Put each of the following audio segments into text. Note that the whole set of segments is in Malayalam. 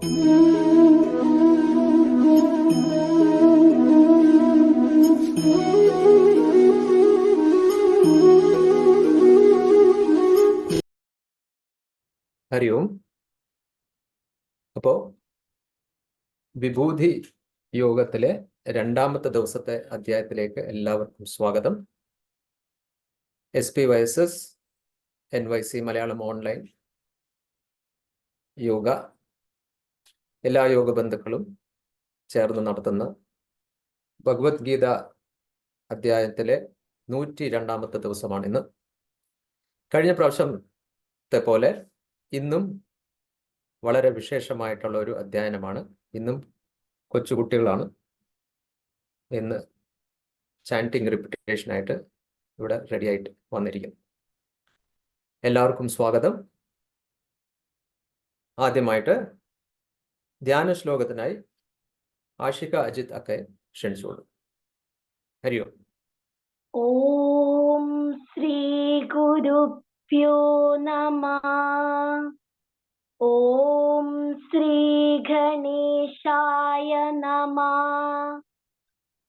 ഹരി ഓം. അപ്പോ വിഭൂതി യോഗത്തിലെ രണ്ടാമത്തെ ദിവസത്തെ അധ്യായത്തിലേക്ക് എല്ലാവർക്കും സ്വാഗതം. SPYSS NYC Malayalam online yoga എല്ലാ യോഗ ബന്ധുക്കളും ചേർന്ന് നടത്തുന്ന ഭഗവത്ഗീത അധ്യായത്തിലെ 102ാമത്തെ ദിവസമാണ് ഇന്ന്. കഴിഞ്ഞ പ്രാവശ്യത്തെ പോലെ ഇന്നും വളരെ വിശേഷമായിട്ടുള്ള ഒരു അധ്യയനമാണ്. ഇന്നും കൊച്ചുകുട്ടികളാണ് ഇന്ന് ചാൻറ്റിങ് റിപ്പിറ്റേഷനായിട്ട് ഇവിടെ റെഡി ആയിട്ട് വന്നിരിക്കുന്നത്. എല്ലാവർക്കും സ്വാഗതം. ആദ്യമായിട്ട് ധ്യാന ശ്ലോകത്തിനായി ആഷിക അജിത് ഒക്കെ ക്ഷണിച്ചോളൂ. ഹരി ഓം. ഓം ശ്രീ ഗുരുഭ്യോ നമഃ. ഓം ശ്രീ ഗണേശായ നമഃ.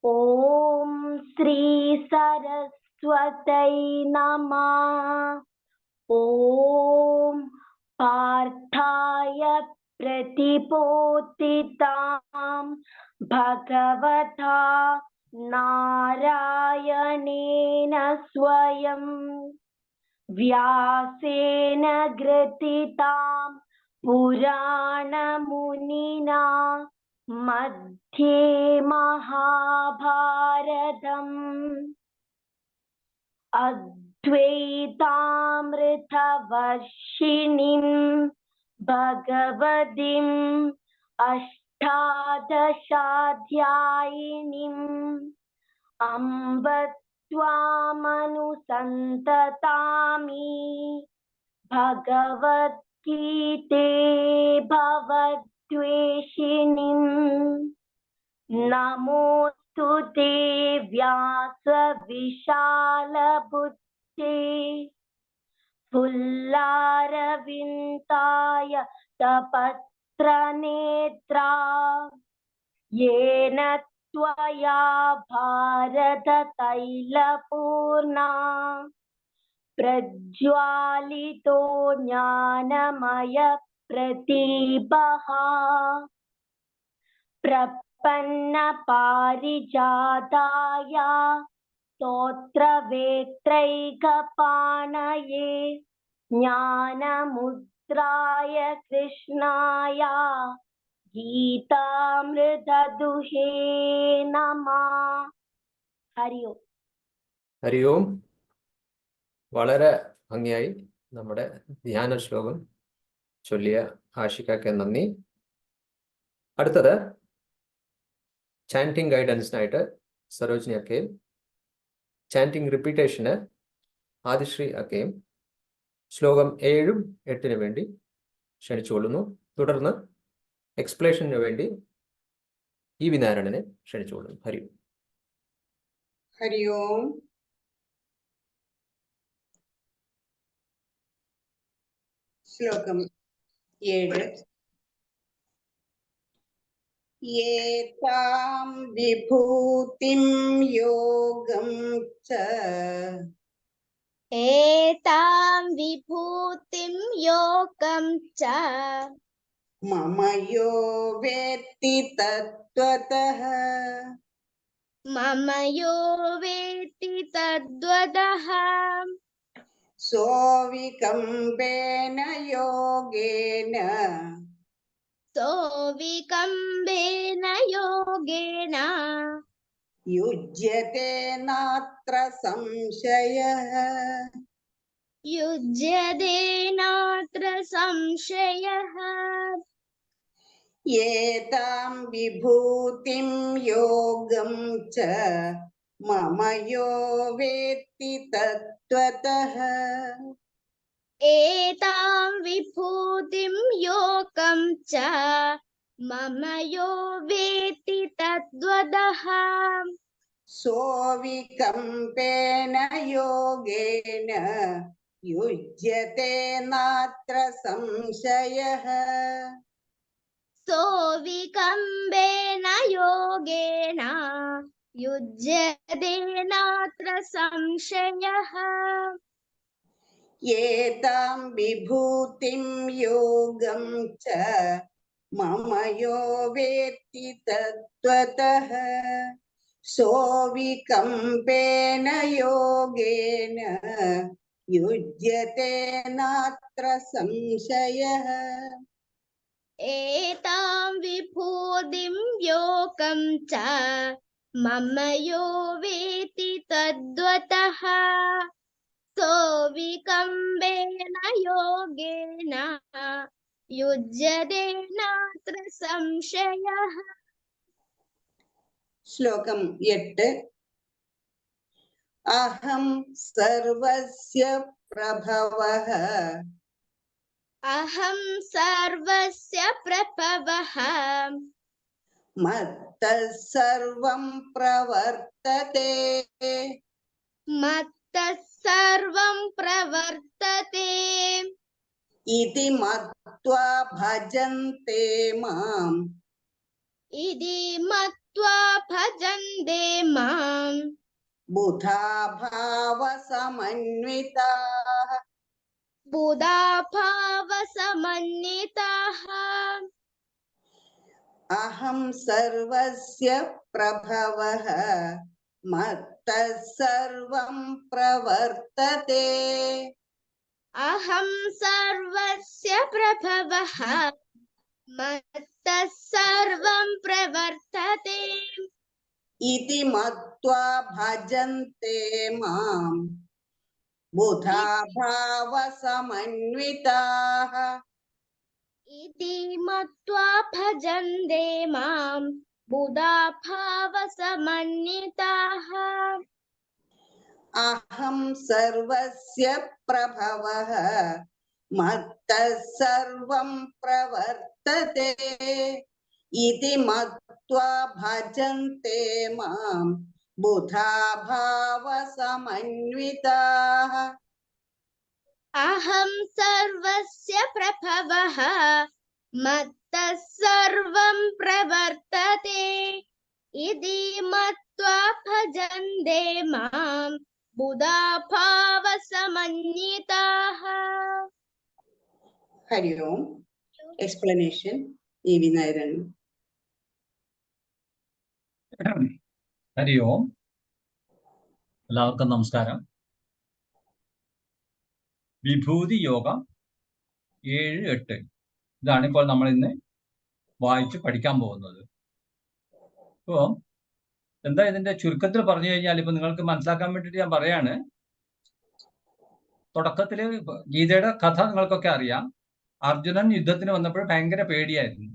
ഓം ശ്രീ സരസ്വതൈ നമഃ. ഓം പാർത്ഥായ പ്രതിപോത്തിതാം ഭഗവതാ നാരായണേന സ്വയം വ്യാസേന ഗ്രഥിതാം പുരാണമുനിനാ മധ്യേ മഹാഭാരതം അദ്വൈതാമൃതവർഷിണീം ഭഗവതീം അഷ്ടാദശാധ്യായിനീം അംബ ത്വാമനുസന്തതാമി ഭഗവദ്ഗീതേ ഭവദ്വേഷിണീം. നമോസ്തുതേ വ്യാസ വിശാലബുദ്ധേ ഫുല്ലാരവിന്ദായ തപത്രനേത്രാ യേന ത്വയാ ഭാരത തൈലപൂർണാ പ്രജ്വാലിതോ ജ്ഞാനമയ പ്രദീപഃ പ്രപന്ന പാരിജാതായ സ്തോത്രവേത്രൈകപാണയേ ജ്ഞാനമുദ്രായ കൃഷ്ണായ ഗീതാമൃതദുഹേ നമഃ. ഹരി ഓം. ഹരി ഓം. വളരെ ഭംഗിയായി നമ്മുടെ ധ്യാന ശ്ലോകം ചൊല്ലിയ ആഷികയ്ക്ക് നന്ദി. അടുത്തത് ചാൻറ്റിങ് ഗൈഡൻസിനായിട്ട് സരോജിനി അക്കയും ചാൻറ്റിങ് റിപ്പീറ്റേഷന് ആദിശ്രീ അക്കയും ശ്ലോകം 7ഉം 8ന് വേണ്ടി ക്ഷണിച്ചുകൊള്ളുന്നു. തുടർന്ന് എക്സ്പ്ലേഷന് വേണ്ടി ഈ വിനാരണനെ ക്ഷണിച്ചുകൊള്ളുന്നു. ഹരി ഓം. ഹരി ഓം. ശ്ലോകം 7. ഏതാം വിഭൂതിം യോഗം ച ഏതാം വിഭൂതിം യോഗം ച മമ യോ വേത്തി തത്വതഃ മമ യോ വേത്തി തദ്വതഃ സോവികമ്പേന യോഗേന സോവികമ്പേന യോഗേന യുജ്യത്തെ നാത്ര സംശയഃ യുജ്യതേ നാത്ര സംശയഃ. ഏതാം വിഭൂതിം യോഗം ച മമ യോ വേത്തി തത്വതഃ ഏതാം വിഭൂതിം യോഗം ച മമ യോ വേത്തി തദ്വതഃ സോവികമ്പേന യോഗേന യുജ്യത്തെ നാത്ര സംശയഃ सोऽविकम्पेन योगेन युज्यते नात्र संशयः एतां विभूतिं योगं च मम यो वेत्ति तत्त्वतः सोऽविकम्पेन योगेन युज्यते नात्र संशयः एतां विभूतिं योगं च मम यो वेत्ति तद्वतः सोऽविकम्पेन योगेन युज्यते नात्र संशयः श्लोकम् 8 अहं सर्वस्य प्रभवः अहं सर्वस्य प्रभवः मत्तः सर्वं प्रवर्तते मत्तः सर्वं प्रवर्तते इति मत्वा भजन्ते माम् इति मत्वा भजन्ते माम् बुधा भावसमन्विताः बुधा भावसमन्विताः अहं सर्वस्य प्रभवः मत्तः सर्वं प्रवर्तते अहं सर्वस्य प्रभवः मत्तः सर्वं प्रवर्तते इति मत्वा भजन्ते माम् बुधा भावसमन्विताः इति मत्वा भजन्ते मां बुधा भावसमन्विताः अहं सर्वस्य प्रभवः मत्तः सर्वं प्रवर्तते इति मत्वा भजन्ते माम् बुधा भावसमन्विताः अहं सर्वस्य प्रभवः मत्तः सर्वं प्रवर्तते इति मत्वा भजन्ते मां बुधा भावसमन्विताः हरि ओम् एक्सप्लेनेशन E.V. Nairan ഹരി ഓം. എല്ലാവർക്കും നമസ്കാരം. വിഭൂതി യോഗം 7-8 ഇതാണ് ഇപ്പോൾ നമ്മൾ ഇന്ന് വായിച്ച് പഠിക്കാൻ പോകുന്നത്. ഇപ്പോൾ എന്താ ഇതിന്റെ ചുരുക്കത്തിൽ പറഞ്ഞു കഴിഞ്ഞാൽ ഇപ്പൊ നിങ്ങൾക്ക് മനസ്സിലാക്കാൻ വേണ്ടിയിട്ട് ഞാൻ പറയാണ്. തുടക്കത്തില് ഗീതയുടെ കഥ നിങ്ങൾക്കൊക്കെ അറിയാം. അർജുനൻ യുദ്ധത്തിന് വന്നപ്പോൾ ഭയങ്കര പേടിയായിരുന്നു.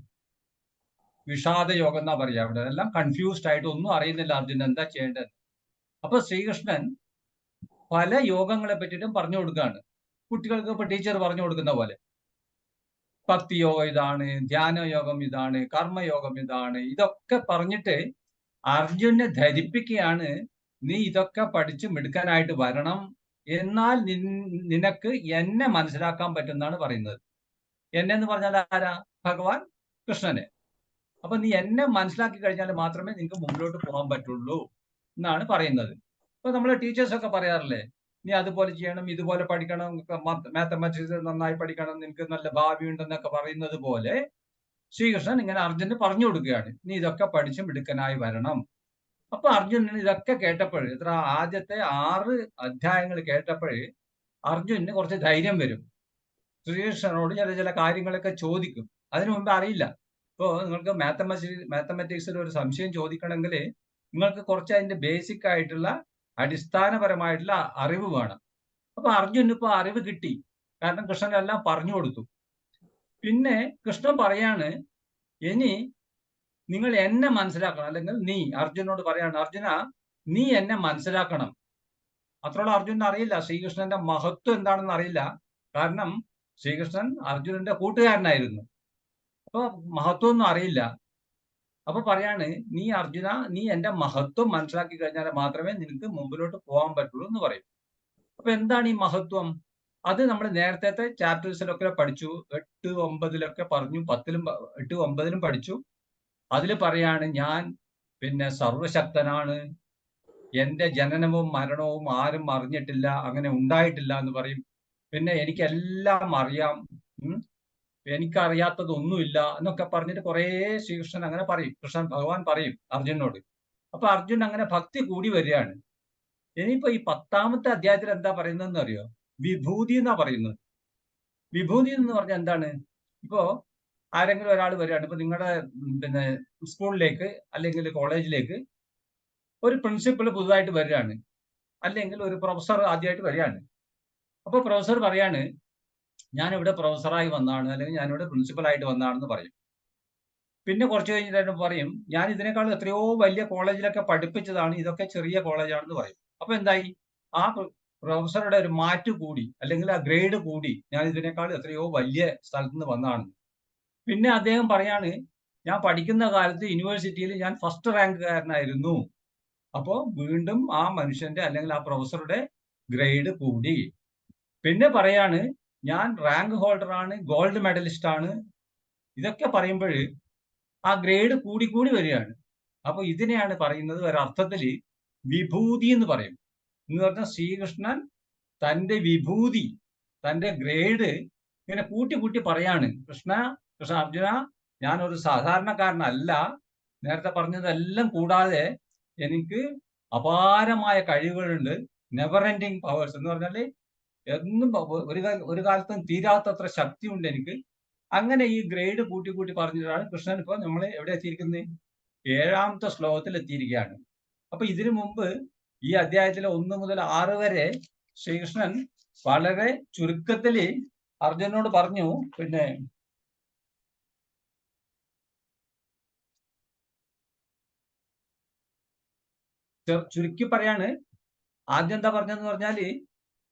വിഷാദ യോഗം എന്നാ പറയാ. അവിടെ എല്ലാം കൺഫ്യൂസ്ഡ് ആയിട്ട് ഒന്നും അറിയുന്നില്ല അർജുനൻ എന്താ ചെയ്യേണ്ടത്. അപ്പൊ ശ്രീകൃഷ്ണൻ പല യോഗങ്ങളെ പറ്റിയിട്ടും പറഞ്ഞു കൊടുക്കുകയാണ്. കുട്ടികൾക്ക് ഇപ്പൊ ടീച്ചർ പറഞ്ഞു കൊടുക്കുന്ന പോലെ ഭക്തി യോഗം ഇതാണ്, ധ്യാന യോഗം ഇതാണ്, കർമ്മയോഗം ഇതാണ്, ഇതൊക്കെ പറഞ്ഞിട്ട് അർജുനെ ധരിപ്പിക്കുകയാണ്. നീ ഇതൊക്കെ പഠിച്ച് മിടുക്കാനായിട്ട് വരണം, എന്നാൽ നിനക്ക് എന്നെ മനസ്സിലാക്കാൻ പറ്റുന്നതാണ് പറയുന്നത്. എന്നെ എന്ന് പറഞ്ഞാൽ ആരാ? ഭഗവാൻ കൃഷ്ണനെ. അപ്പൊ നീ എന്നെ മനസ്സിലാക്കി കഴിഞ്ഞാൽ മാത്രമേ നിനക്ക് മുമ്പിലോട്ട് പോകാൻ പറ്റുള്ളൂ എന്നാണ് പറയുന്നത്. ഇപ്പൊ നമ്മളെ ടീച്ചേഴ്സൊക്കെ പറയാറില്ലേ, നീ അതുപോലെ ചെയ്യണം, ഇതുപോലെ പഠിക്കണം, മാത്തമാറ്റിക്സ് നന്നായി പഠിക്കണം, നിനക്ക് നല്ല ഭാവി ഉണ്ടെന്നൊക്കെ പറയുന്നത് പോലെ ശ്രീകൃഷ്ണൻ ഇങ്ങനെ അർജുനന് പറഞ്ഞു കൊടുക്കുകയാണ്, നീ ഇതൊക്കെ പഠിച്ച് മിടുക്കനായി വരണം. അപ്പൊ അർജുനന് ഇതൊക്കെ കേട്ടപ്പോൾ, ആദ്യത്തെ 6 അധ്യായങ്ങൾ കേട്ടപ്പോൾ അർജുനന് കുറച്ച് ധൈര്യം വരും. ശ്രീകൃഷ്ണനോട് ചില കാര്യങ്ങളൊക്കെ ചോദിക്കും. അതിനു മുമ്പ് അറിയില്ല. ഇപ്പോൾ നിങ്ങൾക്ക് മാത്തമാറ്റിക്സിൽ ഒരു സംശയം ചോദിക്കണമെങ്കിൽ നിങ്ങൾക്ക് കുറച്ച് അതിന്റെ ബേസിക് ആയിട്ടുള്ള അടിസ്ഥാനപരമായിട്ടുള്ള അറിവ് വേണം. അപ്പൊ അർജുനന് ഇപ്പൊ അറിവ് കിട്ടി, കാരണം കൃഷ്ണനെല്ലാം പറഞ്ഞു കൊടുത്തു. പിന്നെ കൃഷ്ണൻ പറയാണ്, ഇനി നിങ്ങൾ എന്നെ മനസ്സിലാക്കണം, അല്ലെങ്കിൽ നീ അർജുനോട് പറയാണ്, അർജുന നീ എന്നെ മനസ്സിലാക്കണം. അത്രോളം അർജുനന് അറിയില്ല, ശ്രീകൃഷ്ണന്റെ മഹത്വം എന്താണെന്ന് അറിയില്ല. കാരണം ശ്രീകൃഷ്ണൻ അർജുനന്റെ കൂട്ടുകാരനായിരുന്നു. അപ്പൊ മഹത്വം ഒന്നും അറിയില്ല. അപ്പൊ പറയാണ്, നീ അർജുന, നീ എന്റെ മഹത്വം മനസ്സിലാക്കി കഴിഞ്ഞാൽ മാത്രമേ നിനക്ക് മുമ്പിലോട്ട് പോകാൻ പറ്റുള്ളൂ എന്ന് പറയും. അപ്പൊ എന്താണ് ഈ മഹത്വം? അത് നമ്മൾ നേരത്തെ ചാപ്റ്റേഴ്സിലൊക്കെ പഠിച്ചു. 8, 9 പറഞ്ഞു, 10-ലും 8, 9-ലും പഠിച്ചു. അതിൽ പറയാണ് ഞാൻ പിന്നെ സർവശക്തനാണ്, എന്റെ ജനനവും മരണവും ആരും അറിഞ്ഞിട്ടില്ല, അങ്ങനെ ഉണ്ടായിട്ടില്ല എന്ന് പറയും. പിന്നെ എനിക്കെല്ലാം അറിയാം, എനിക്കറിയാത്തതൊന്നുമില്ല എന്നൊക്കെ പറഞ്ഞിട്ട് കുറേ ശ്രീകൃഷ്ണൻ അങ്ങനെ പറയും. ഭഗവാൻ പറയും അർജുനോട്. അപ്പൊ അർജുൻ അങ്ങനെ ഭക്തി കൂടി വരികയാണ്. ഇനിയിപ്പോ ഈ 10-ാമത്തെ അധ്യായത്തിൽ എന്താ പറയുന്നതെന്ന് അറിയോ? വിഭൂതി എന്നാ പറയുന്നത്. വിഭൂതി എന്ന് പറഞ്ഞാൽ എന്താണ്? ഇപ്പോ ആരെങ്കിലും ഒരാൾ വരികയാണ്, ഇപ്പൊ നിങ്ങളുടെ പിന്നെ സ്കൂളിലേക്ക് അല്ലെങ്കിൽ കോളേജിലേക്ക് ഒരു പ്രിൻസിപ്പൽ പുതുതായിട്ട് വരികയാണ്, അല്ലെങ്കിൽ ഒരു പ്രൊഫസർ ആദ്യമായിട്ട് വരികയാണ്. അപ്പൊ പ്രൊഫസർ പറയാണ് ഞാനിവിടെ പ്രൊഫസറായി വന്നതാണ്, അല്ലെങ്കിൽ ഞാനിവിടെ പ്രിൻസിപ്പലായിട്ട് വന്നതാണെന്ന് പറയും. പിന്നെ കുറച്ച് കഴിഞ്ഞിട്ട് പറയും ഞാൻ ഇതിനേക്കാൾ എത്രയോ വലിയ കോളേജിലൊക്കെ പഠിപ്പിച്ചതാണ്, ഇതൊക്കെ ചെറിയ കോളേജാണെന്ന് പറയും. അപ്പൊ എന്തായി? ആ പ്രൊഫസറുടെ ഒരു മാറ്റ് കൂടി, അല്ലെങ്കിൽ ആ ഗ്രേഡ് കൂടി, ഞാൻ ഇതിനേക്കാൾ എത്രയോ വലിയ സ്ഥലത്ത് നിന്ന് വന്നതാണ്. പിന്നെ അദ്ദേഹം പറയാണ് ഞാൻ പഠിക്കുന്ന കാലത്ത് യൂണിവേഴ്സിറ്റിയിൽ ഞാൻ ഫസ്റ്റ് റാങ്കുകാരനായിരുന്നു. അപ്പോ വീണ്ടും ആ മനുഷ്യന്റെ അല്ലെങ്കിൽ ആ പ്രൊഫസറുടെ ഗ്രേഡ് കൂടി. പിന്നെ പറയാണ് ഞാൻ റാങ്ക് ഹോൾഡറാണ്, ഗോൾഡ് മെഡലിസ്റ്റ് ആണ്. ഇതൊക്കെ പറയുമ്പോൾ ആ ഗ്രേഡ് കൂടി കൂടി വരികയാണ്. അപ്പൊ ഇതിനെയാണ് പറയുന്നത് ഒരർത്ഥത്തിൽ വിഭൂതി എന്ന് പറയും. എന്ന് പറഞ്ഞാൽ ശ്രീകൃഷ്ണൻ തന്റെ വിഭൂതി, തന്റെ ഗ്രേഡ് ഇങ്ങനെ കൂട്ടി കൂട്ടി പറയാണ്. കൃഷ്ണ അർജുന, ഞാനൊരു സാധാരണക്കാരനല്ല, നേരത്തെ പറഞ്ഞതെല്ലാം കൂടാതെ എനിക്ക് അപാരമായ കഴിവുകളുണ്ട്, നെവർ എൻഡിങ് പവേഴ്സ് എന്ന് പറഞ്ഞാൽ എന്നും ഒരു കാലത്തും തീരാത്തത്ര ശക്തിയുണ്ട് എനിക്ക്. അങ്ങനെ ഈ ഗ്രേഡ് കൂട്ടി കൂട്ടി പറഞ്ഞിട്ടാണ് കൃഷ്ണൻ ഇപ്പോൾ നമ്മൾ എവിടെ എത്തിയിരിക്കുന്നത്? 7-ാമത്തെ ശ്ലോകത്തിൽ എത്തിയിരിക്കുകയാണ്. അപ്പൊ ഇതിനു മുമ്പ് ഈ അധ്യായത്തിലെ 1 മുതൽ 6 വരെ ശ്രീകൃഷ്ണൻ വളരെ ചുരുക്കത്തിൽ അർജുനോട് പറഞ്ഞു. പിന്നെ ചുരുക്കി പറയാണ്. ആദ്യം എന്താ പറഞ്ഞതെന്ന് പറഞ്ഞാല്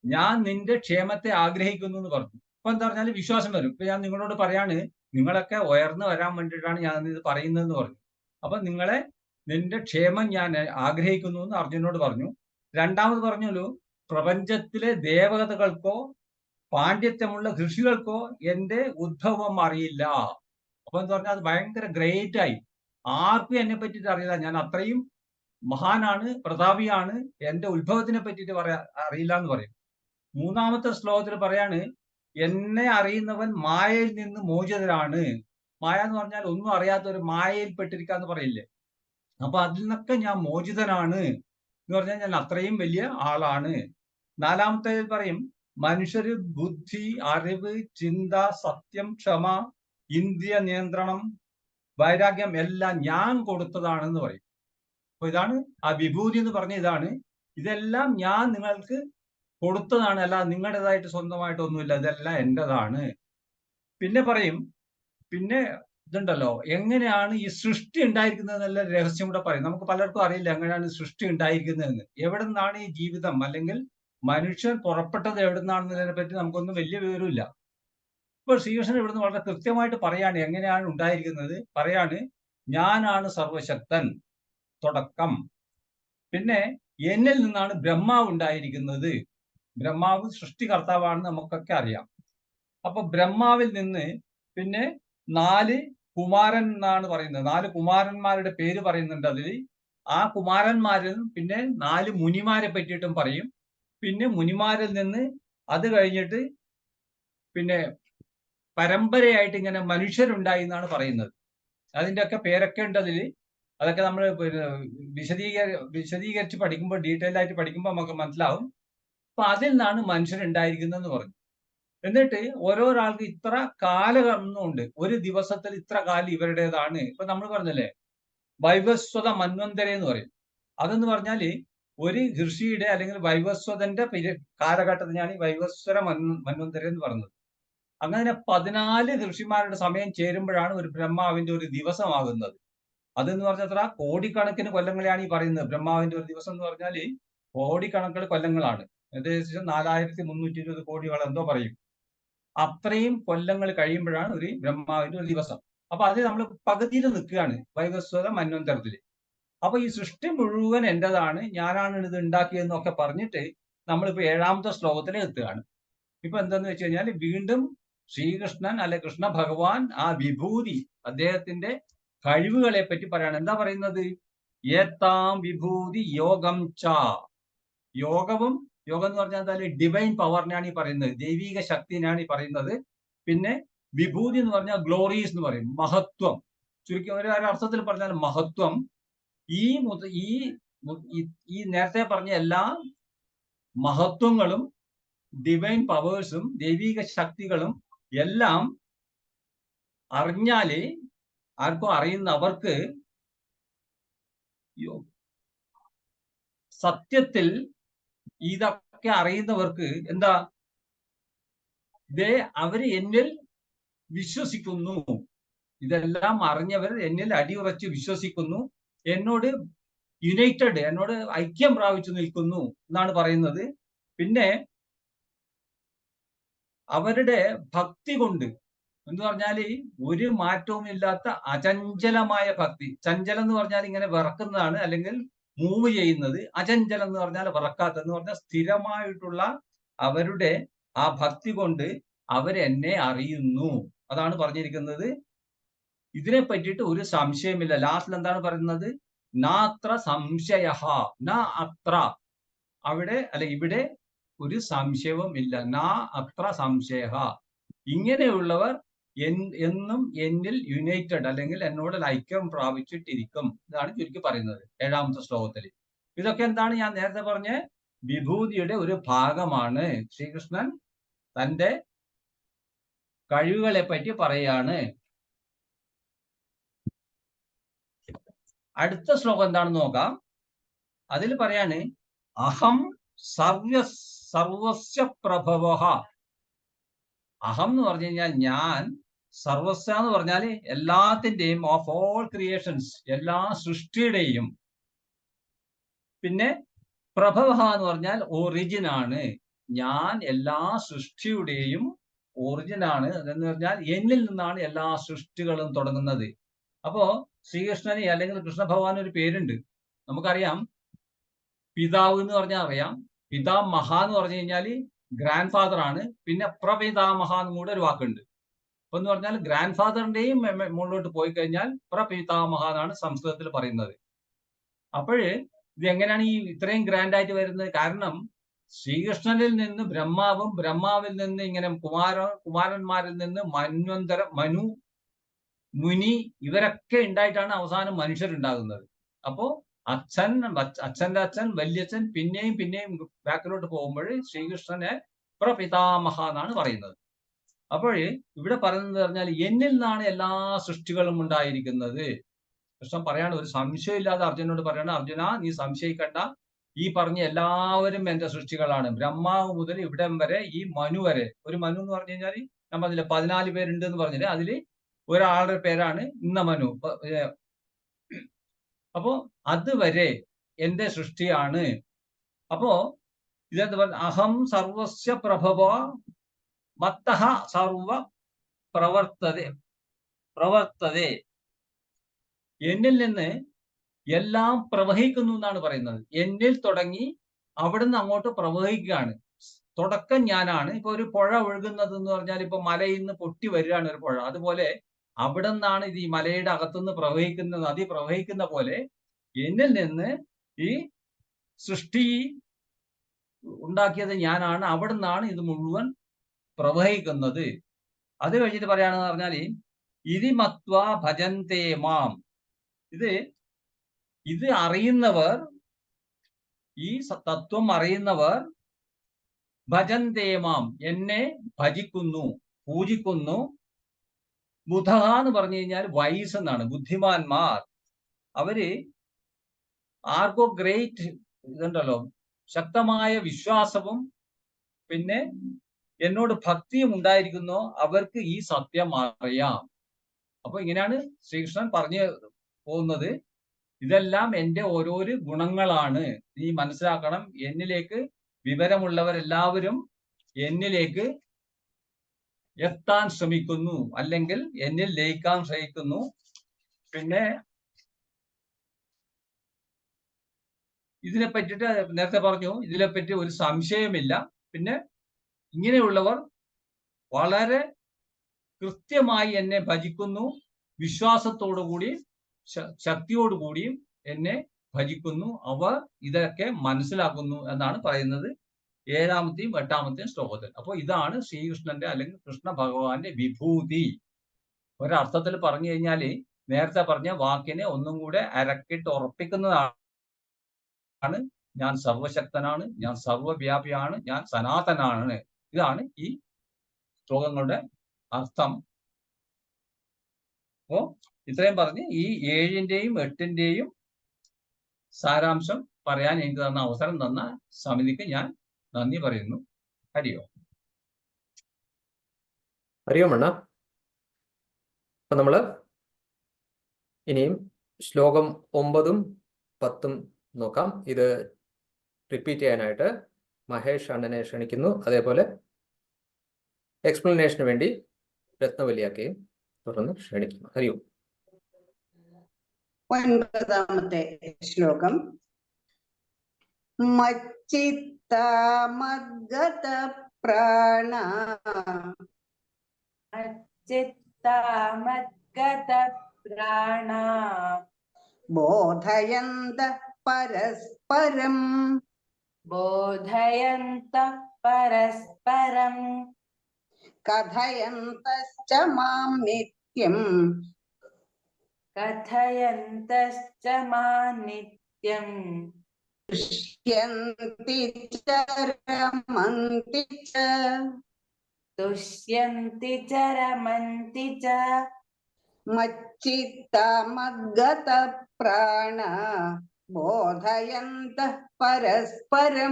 ഞാൻ നിന്റെ ക്ഷേമത്തെ ആഗ്രഹിക്കുന്നു എന്ന് പറഞ്ഞു. അപ്പൊ എന്താ പറഞ്ഞാല് വിശ്വാസം വരും. ഇപ്പൊ ഞാൻ നിങ്ങളോട് പറയാണ് നിങ്ങളൊക്കെ ഉയർന്നു വരാൻ വേണ്ടിയിട്ടാണ് ഞാൻ ഇത് പറയുന്നതെന്ന് പറഞ്ഞു. അപ്പൊ നിന്റെ ക്ഷേമം ഞാൻ ആഗ്രഹിക്കുന്നു എന്ന് അർജുനോട് പറഞ്ഞു. രണ്ടാമത് പറഞ്ഞല്ലോ, പ്രപഞ്ചത്തിലെ ദേവതകൾക്കോ പാണ്ഡിത്യമുള്ള ഋഷികൾക്കോ എന്റെ ഉദ്ഭവം അറിയില്ല. അപ്പൊ എന്താ പറഞ്ഞാൽ അത് ഭയങ്കര ഗ്രേറ്റ് ആയി. ആർക്കും എന്നെ പറ്റിയിട്ട് അറിയില്ല, ഞാൻ അത്രയും മഹാനാണ്, പ്രതാപിയാണ്, എന്റെ ഉത്ഭവത്തിനെ പറ്റിയിട്ട് അറിയില്ല എന്ന് പറയും. 3-ാമത്തെ ശ്ലോകത്തിൽ പറയാണ് എന്നെ അറിയുന്നവൻ മായയിൽ നിന്ന് മോചിതനാണ്. മായ എന്ന് പറഞ്ഞാൽ ഒന്നും അറിയാത്ത ഒരു മായയിൽ പെട്ടിരിക്കാന്ന് പറയില്ലേ? അപ്പൊ അതിൽ നിന്നൊക്കെ ഞാൻ മോചിതനാണ് എന്ന് പറഞ്ഞാൽ ഞാൻ അത്രയും വലിയ ആളാണ്. 4-ാമത്തെ പറയും മനുഷ്യര് ബുദ്ധി, അറിവ്, ചിന്ത, സത്യം, ക്ഷമ, ഇന്ദ്രിയ നിയന്ത്രണം, വൈരാഗ്യം എല്ലാം ഞാൻ കൊടുത്തതാണെന്ന് പറയും. അപ്പൊ ഇതാണ് ആ വിഭൂതി എന്ന് പറഞ്ഞ ഇതാണ്. ഇതെല്ലാം ഞാൻ നിങ്ങൾക്ക് കൊടുത്തതാണ്, അല്ല നിങ്ങളുടേതായിട്ട് സ്വന്തമായിട്ടൊന്നുമില്ല, ഇതെല്ലാം എന്റേതാണ്. പിന്നെ പറയും പിന്നെ ഇതുണ്ടല്ലോ, എങ്ങനെയാണ് ഈ സൃഷ്ടി ഉണ്ടായിരിക്കുന്നത് എന്നുള്ള രഹസ്യം കൂടെ പറയും. നമുക്ക് പലർക്കും അറിയില്ല എങ്ങനെയാണ് സൃഷ്ടി ഉണ്ടായിരിക്കുന്നതെന്ന്. എവിടെ നിന്നാണ് ഈ ജീവിതം അല്ലെങ്കിൽ മനുഷ്യൻ പുറപ്പെട്ടത് എവിടെ നിന്നാണെന്നതിനെ പറ്റി നമുക്കൊന്നും വലിയ വിവരമില്ല. ഇപ്പോൾ ശ്രീകൃഷ്ണൻ ഇവിടുന്ന് വളരെ കൃത്യമായിട്ട് പറയാണ് എങ്ങനെയാണ് ഉണ്ടായിരിക്കുന്നത്. പറയാണ് ഞാനാണ് സർവശക്തൻ, തുടക്കം. പിന്നെ എന്നിൽ നിന്നാണ് ബ്രഹ്മാവ് ഉണ്ടായിരിക്കുന്നത്. ബ്രഹ്മാവ് സൃഷ്ടികർത്താവാണെന്ന് നമുക്കൊക്കെ അറിയാം. അപ്പൊ ബ്രഹ്മാവിൽ നിന്ന് പിന്നെ 4 കുമാരൻ എന്നാണ് പറയുന്നത്. 4 കുമാരന്മാരുടെ പേര് പറയുന്നുണ്ട് അതിൽ. ആ കുമാരന്മാരിൽ പിന്നെ 4 മുനിമാരെ പറ്റിയിട്ടും പറയും. പിന്നെ മുനിമാരിൽ നിന്ന് അത് കഴിഞ്ഞിട്ട് പിന്നെ പരമ്പരയായിട്ട് ഇങ്ങനെ മനുഷ്യരുണ്ടായി എന്നാണ് പറയുന്നത്. അതിൻ്റെ ഒക്കെ പേരൊക്കെ ഉണ്ട് അതിൽ. അതൊക്കെ നമ്മൾ വിശദീകരിച്ച് പഠിക്കുമ്പോൾ, ഡീറ്റെയിൽ ആയിട്ട് പഠിക്കുമ്പോൾ നമുക്ക് മനസ്സിലാവും. അപ്പൊ അതിൽ നിന്നാണ് മനുഷ്യരുണ്ടായിരിക്കുന്നതെന്ന് പറഞ്ഞു. എന്നിട്ട് ഓരോരാൾക്ക് ഇത്ര കാലകർണ്ണമുണ്ട്, ഒരു ദിവസത്തിൽ ഇത്ര കാലം ഇവരുടേതാണ്. ഇപ്പൊ നമ്മൾ പറഞ്ഞല്ലേ വൈവസ്വത മന്വന്തര എന്ന് പറയും. അതെന്ന് പറഞ്ഞാല് ഒരു ഋഷിയുടെ അല്ലെങ്കിൽ വൈവസ്വതന്റെ കാലഘട്ടത്തിനാണ് ഈ വൈവസ്വര മന്വന്തര എന്ന് പറയുന്നത്. അങ്ങനെ 14 ഋഷിമാരുടെ സമയം ചേരുമ്പോഴാണ് ഒരു ബ്രഹ്മാവിന്റെ ഒരു ദിവസമാകുന്നത്. അതെന്ന് പറഞ്ഞാൽ എത്ര കോടിക്കണക്കിന് കൊല്ലങ്ങളെയാണ് ഈ പറയുന്നത്. ബ്രഹ്മാവിന്റെ ഒരു ദിവസം എന്ന് പറഞ്ഞാൽ കോടിക്കണക്കിന് കൊല്ലങ്ങളാണ്. ഏകദേശം 4320 കോടികൾ എന്തോ പറയും. അത്രയും കൊല്ലങ്ങൾ കഴിയുമ്പോഴാണ് ഒരു ബ്രഹ്മാവിന്റെ ഒരു ദിവസം. അപ്പൊ അത് നമ്മൾ പകുതിയിൽ നിൽക്കുകയാണ് വൈവസ്വത മന്വന്തരത്തിൽ. അപ്പൊ ഈ സൃഷ്ടി മുഴുവൻ എന്റേതാണ്, ഞാനാണ് ഇത് ഉണ്ടാക്കിയതെന്നൊക്കെ പറഞ്ഞിട്ട് നമ്മളിപ്പോ 7-ാമത്തെ ശ്ലോകത്തിൽ എത്തുകയാണ്. ഇപ്പൊ എന്താന്ന് വെച്ച് കഴിഞ്ഞാൽ വീണ്ടും ശ്രീകൃഷ്ണൻ അല്ലെ കൃഷ്ണ ഭഗവാൻ ആ വിഭൂതി അദ്ദേഹത്തിന്റെ കഴിവുകളെ പറ്റി പറയാണ്. എന്താ പറയുന്നത്? ഏത്താം വിഭൂതി യോഗം ച. യോഗവും, യോഗം എന്ന് പറഞ്ഞാൽ എന്താ? ഡിവൈൻ പവറിനാണ് ഈ പറയുന്നത്, ദൈവിക ശക്തിനാണ് ഈ പറയുന്നത്. പിന്നെ വിഭൂതി എന്ന് പറഞ്ഞാൽ ഗ്ലോറീസ് എന്ന് പറയും, മഹത്വം. ചുരുക്കി ഒരു അർത്ഥത്തിൽ പറഞ്ഞാൽ മഹത്വം. ഈ നേരത്തെ പറഞ്ഞ എല്ലാ മഹത്വങ്ങളും ഡിവൈൻ പവേഴ്സും ദൈവിക ശക്തികളും എല്ലാം അറിഞ്ഞാല് ആർക്കും അറിയുന്നവർക്ക് സത്യത്തിൽ ഇതൊക്കെ അറിയുന്നവർക്ക് എന്താ? അവര് എന്നിൽ വിശ്വസിക്കുന്നു. ഇതെല്ലാം അറിഞ്ഞവർ എന്നിൽ അടിയുറച്ച് വിശ്വസിക്കുന്നു, എന്നോട് യുണൈറ്റഡ്, എന്നോട് ഐക്യം പ്രാപിച്ചു നിൽക്കുന്നു എന്നാണ് പറയുന്നത്. പിന്നെ അവരുടെ ഭക്തി കൊണ്ട് എന്ന് പറഞ്ഞാല് ഒരു മാറ്റവും ഇല്ലാത്ത അചഞ്ചലമായ ഭക്തി. ചഞ്ചലം എന്ന് പറഞ്ഞാൽ ഇങ്ങനെ വിറക്കുന്നതാണ്, അല്ലെങ്കിൽ മൂവ് ചെയ്യുന്നത്. അചഞ്ചലം എന്ന് പറഞ്ഞാൽ വിറക്കാത്തെന്ന് പറഞ്ഞാൽ സ്ഥിരമായിട്ടുള്ള അവരുടെ ആ ഭക്തി കൊണ്ട് അവരെന്നെ അറിയുന്നു. അതാണ് പറഞ്ഞിരിക്കുന്നത്. ഇതിനെ പറ്റിയിട്ട് ഒരു സംശയമില്ല. ലാസ്റ്റിൽ എന്താണ് പറയുന്നത്? നാത്ര സംശയ, ന അത്ര, അവിടെ അല്ലെ ഇവിടെ ഒരു സംശയവും ഇല്ല. നാ അത്ര സംശയ. ഇങ്ങനെയുള്ളവർ എന്നും എന്നിൽ യുണൈറ്റഡ്, അല്ലെങ്കിൽ എന്നോട് ഐക്യം പ്രാപിച്ചിട്ടിരിക്കും. ഇതാണ് ചുരുക്കി പറയുന്നത് 7ാമത്തെ ശ്ലോകത്തിൽ. ഇതൊക്കെ എന്താണ്? ഞാൻ നേരത്തെ പറഞ്ഞ വിഭൂതിയുടെ ഒരു ഭാഗമാണ്. ശ്രീകൃഷ്ണൻ തന്റെ കഴിവുകളെ പറ്റി പറയാണ്. അടുത്ത ശ്ലോകം എന്താണെന്ന് നോക്കാം. അതിൽ പറയാണ് അഹം സർവസ്യ പ്രഭവ. അഹം എന്ന് പറഞ്ഞു കഴിഞ്ഞാൽ ഞാൻ, സർവസ്യ എന്ന് പറഞ്ഞാൽ എല്ലാത്തിന്റെയും, ഓഫ് ഓൾ ക്രിയേഷൻസ്, എല്ലാ സൃഷ്ടിയുടെയും. പിന്നെ പ്രഭവ എന്ന് പറഞ്ഞാൽ ഒറിജിൻ ആണ്. ഞാൻ എല്ലാ സൃഷ്ടിയുടെയും ഒറിജിനാണ്. എന്ന് പറഞ്ഞാൽ എന്നിൽ നിന്നാണ് എല്ലാ സൃഷ്ടികളും തുടങ്ങുന്നത്. അപ്പോ ശ്രീകൃഷ്ണന് അല്ലെങ്കിൽ കൃഷ്ണ ഭഗവാൻ ഒരു പേരുണ്ട്. നമുക്കറിയാം, പിതാവ് എന്ന് പറഞ്ഞാൽ അറിയാം. പിതാമഹ എന്ന് പറഞ്ഞു കഴിഞ്ഞാൽ ഗ്രാൻഡ് ഫാദർ ആണ്. പിന്നെ പ്രപിതാമഹ എന്നും കൂടെ ഒരു വാക്കുണ്ട്. അപ്പൊ എന്ന് പറഞ്ഞാൽ ഗ്രാൻഡ് ഫാദറിന്റെയും മുകളിലോട്ട് പോയി കഴിഞ്ഞാൽ പ്രപിതാമഹ എന്നാണ് സംസ്കൃതത്തിൽ പറയുന്നത്. അപ്പോഴ് ഇത് എങ്ങനെയാണ് ഈ ഇത്രയും ഗ്രാൻഡ് ആയിട്ട് വരുന്നത്? കാരണം ശ്രീകൃഷ്ണനിൽ നിന്ന് ബ്രഹ്മാവും, ബ്രഹ്മാവിൽ നിന്ന് ഇങ്ങനെ കുമാരന്മാരിൽ നിന്ന് മനു, മുനി, ഇവരൊക്കെ ഉണ്ടായിട്ടാണ് അവസാനം മനുഷ്യരുണ്ടാകുന്നത്. അപ്പോ അച്ഛന്റെ അച്ഛൻ, വല്യച്ഛൻ, പിന്നെയും ബാക്കിലോട്ട് പോകുമ്പോൾ ശ്രീകൃഷ്ണനെ പ്രപിതാമഹ എന്നാണ് പറയുന്നത്. അപ്പോൾ ഇവിടെ പറയുന്നത് പറഞ്ഞാൽ എന്നിൽ നിന്നാണ് എല്ലാ സൃഷ്ടികളും ഉണ്ടായിരിക്കുന്നത്. കൃഷ്ണൻ പറയാണ്, ഒരു സംശയമില്ലാതെ അർജുനോട് പറയാണ്, അർജുന നീ സംശയിക്കണ്ട, ഈ പറഞ്ഞ എല്ലാവരും എന്റെ സൃഷ്ടികളാണ്. ബ്രഹ്മാവ് മുതൽ ഇവിടം വരെ, ഈ മനു വരെ. ഒരു മനു എന്ന് പറഞ്ഞു കഴിഞ്ഞാൽ ഞാൻ പറഞ്ഞില്ല 14 പേരുണ്ട് എന്ന് പറഞ്ഞില്ലേ, അതില് ഒരാളുടെ പേരാണ് ഇന്ന മനു. അപ്പോ അതുവരെ എന്റെ സൃഷ്ടിയാണ്. അപ്പോ ഇതെന്ത് പറഞ്ഞ അഹം സർവസ്യ പ്രഭവ മത്തഃ സർവ പ്രവർത്തതേ. എന്നിൽ നിന്ന് എല്ലാം പ്രവഹിക്കുന്നു എന്നാണ് പറയുന്നത്. എന്നിൽ തുടങ്ങി അവിടുന്ന് അങ്ങോട്ട് പ്രവഹിക്കുകയാണ്. തുടക്കം ഞാനാണ്. ഇപ്പൊ ഒരു പുഴ ഒഴുകുന്നത് എന്ന് പറഞ്ഞാൽ ഇപ്പൊ മലയിൽ നിന്ന് പൊട്ടി വരികയാണ് ഒരു പുഴ. അതുപോലെ അവിടെ നിന്നാണ് ഇത് ഈ മലയുടെ അകത്തുനിന്ന് പ്രവഹിക്കുന്ന, നദി പ്രവഹിക്കുന്ന പോലെ എന്നിൽ നിന്ന് ഈ സൃഷ്ടി ഉണ്ടാക്കിയത് ഞാനാണ്. അവിടെ നിന്നാണ് ഇത് മുഴുവൻ പ്രവഹിക്കുന്നത്. അത് കഴിഞ്ഞിട്ട് പറയാണെന്ന് പറഞ്ഞാൽ ഇതി മത്വ ഭജന്തേ മാം. ഇത് അറിയുന്നവർ, ഈ തത്വം അറിയുന്നവർ ഭജന്തേ മാം, എന്നെ ഭജിക്കുന്നു, പൂജിക്കുന്നു. ബുധ എന്ന് പറഞ്ഞു കഴിഞ്ഞാൽ വൈസ് എന്നാണ്, ബുദ്ധിമാന്മാർ. അവര് ആർക്കോ ഗ്രേറ്റ് ഇതുണ്ടല്ലോ, ശക്തമായ വിശ്വാസവും പിന്നെ എന്നോട് ഭക്തിയും ഉണ്ടായിരിക്കുന്നോ അവർക്ക് ഈ സത്യം അറിയാം. അപ്പൊ ഇങ്ങനെയാണ് ശ്രീകൃഷ്ണൻ പറഞ്ഞു പോകുന്നത്. ഇതെല്ലാം എൻ്റെ ഓരോരോ ഗുണങ്ങളാണ്, നീ മനസ്സിലാക്കണം. എന്നിലേക്ക് വിവരമുള്ളവരെല്ലാവരും എന്നിലേക്ക് എത്താൻ ശ്രമിക്കുന്നു, അല്ലെങ്കിൽ എന്നിൽ ലയിക്കാൻ ശ്രമിക്കുന്നു. പിന്നെ ഇതിനെ പറ്റിയിട്ട് നേരത്തെ പറഞ്ഞു, ഇതിനെപ്പറ്റി ഒരു സംശയമില്ല. പിന്നെ ഇങ്ങനെയുള്ളവർ വളരെ കൃത്യമായി എന്നെ ഭജിക്കുന്നു, വിശ്വാസത്തോടുകൂടിയും ശക്തിയോടുകൂടിയും എന്നെ ഭജിക്കുന്നു, അവർ ഇതൊക്കെ മനസ്സിലാക്കുന്നു എന്നാണ് പറയുന്നത് 7-ാമത്തെയും 8-ാമത്തെയും ശ്ലോകത്തിൽ. അപ്പോൾ ഇതാണ് ശ്രീകൃഷ്ണന്റെ അല്ലെങ്കിൽ കൃഷ്ണ ഭഗവാന്റെ വിഭൂതി. ഒരർത്ഥത്തിൽ പറഞ്ഞു കഴിഞ്ഞാൽ നേരത്തെ പറഞ്ഞ വാക്കിനെ ഒന്നും കൂടെ അരക്കിട്ട് ഉറപ്പിക്കുന്നതാണ്. ഞാൻ സർവശക്തനാണ്, ഞാൻ സർവവ്യാപിയാണ്, ഞാൻ സനാതനാണ്. ഇതാണ് ഈ ശ്ലോകങ്ങളുടെ അർത്ഥം. അപ്പോ ഇത്രയും പറഞ്ഞ് ഈ 7-ന്റെയും 8-ന്റെയും സാരാംശം പറയാൻ എനിക്ക് തന്ന അവസരം തന്ന സമിതിക്ക് ഞാൻ നന്ദി പറയുന്നു. ഹരിയോ. അറിയുമണ്ണ. അപ്പൊ നമ്മള് ഇനിയും ശ്ലോകം 9-ഉം 10-ഉം നോക്കാം. ഇത് റിപ്പീറ്റ് ചെയ്യാനായിട്ട് മഹേഷ് അണ്ണനെ ക്ഷണിക്കുന്നു. അതേപോലെ എക്സ്പ്ലനേഷന് വേണ്ടി രത്നവലിയാക്കുകയും തുടർന്ന് ക്ഷണിക്കുന്നു. ഹരിയോ. 9-ാമത്തെ ശ്ലോകം. മച്ചിത്തമദ്ഗത പ്രാണ ബോധയന്ത പരസ്പരം കഥയന്തശ്ച മാം നിത്യം തുഷ്യന്തി ചരമന്തി ച മച്ചിത്തമദ്ഗത പ്രാണ ബോധയന്ത പരസ്പരം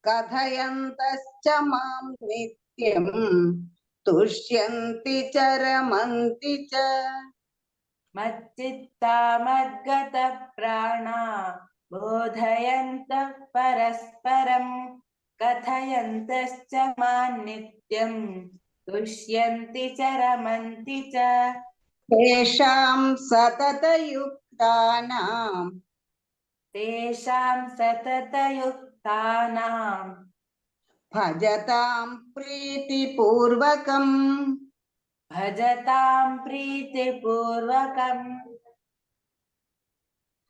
കഥയന്തശ്ച മാം നിത്യം തുഷ്യന്തി ചരമന്തി ച മച്ചിത്തമദ്ഗത പ്രാണ ബോധയന്ത പരസ്പരം കഥയന്തശ്ച മാം നിത്യം തുഷ്യന്തി ചരമന്തി ച തേഷാം സതതയുക്താനാം ഭജതാം പ്രീതിപൂർവകം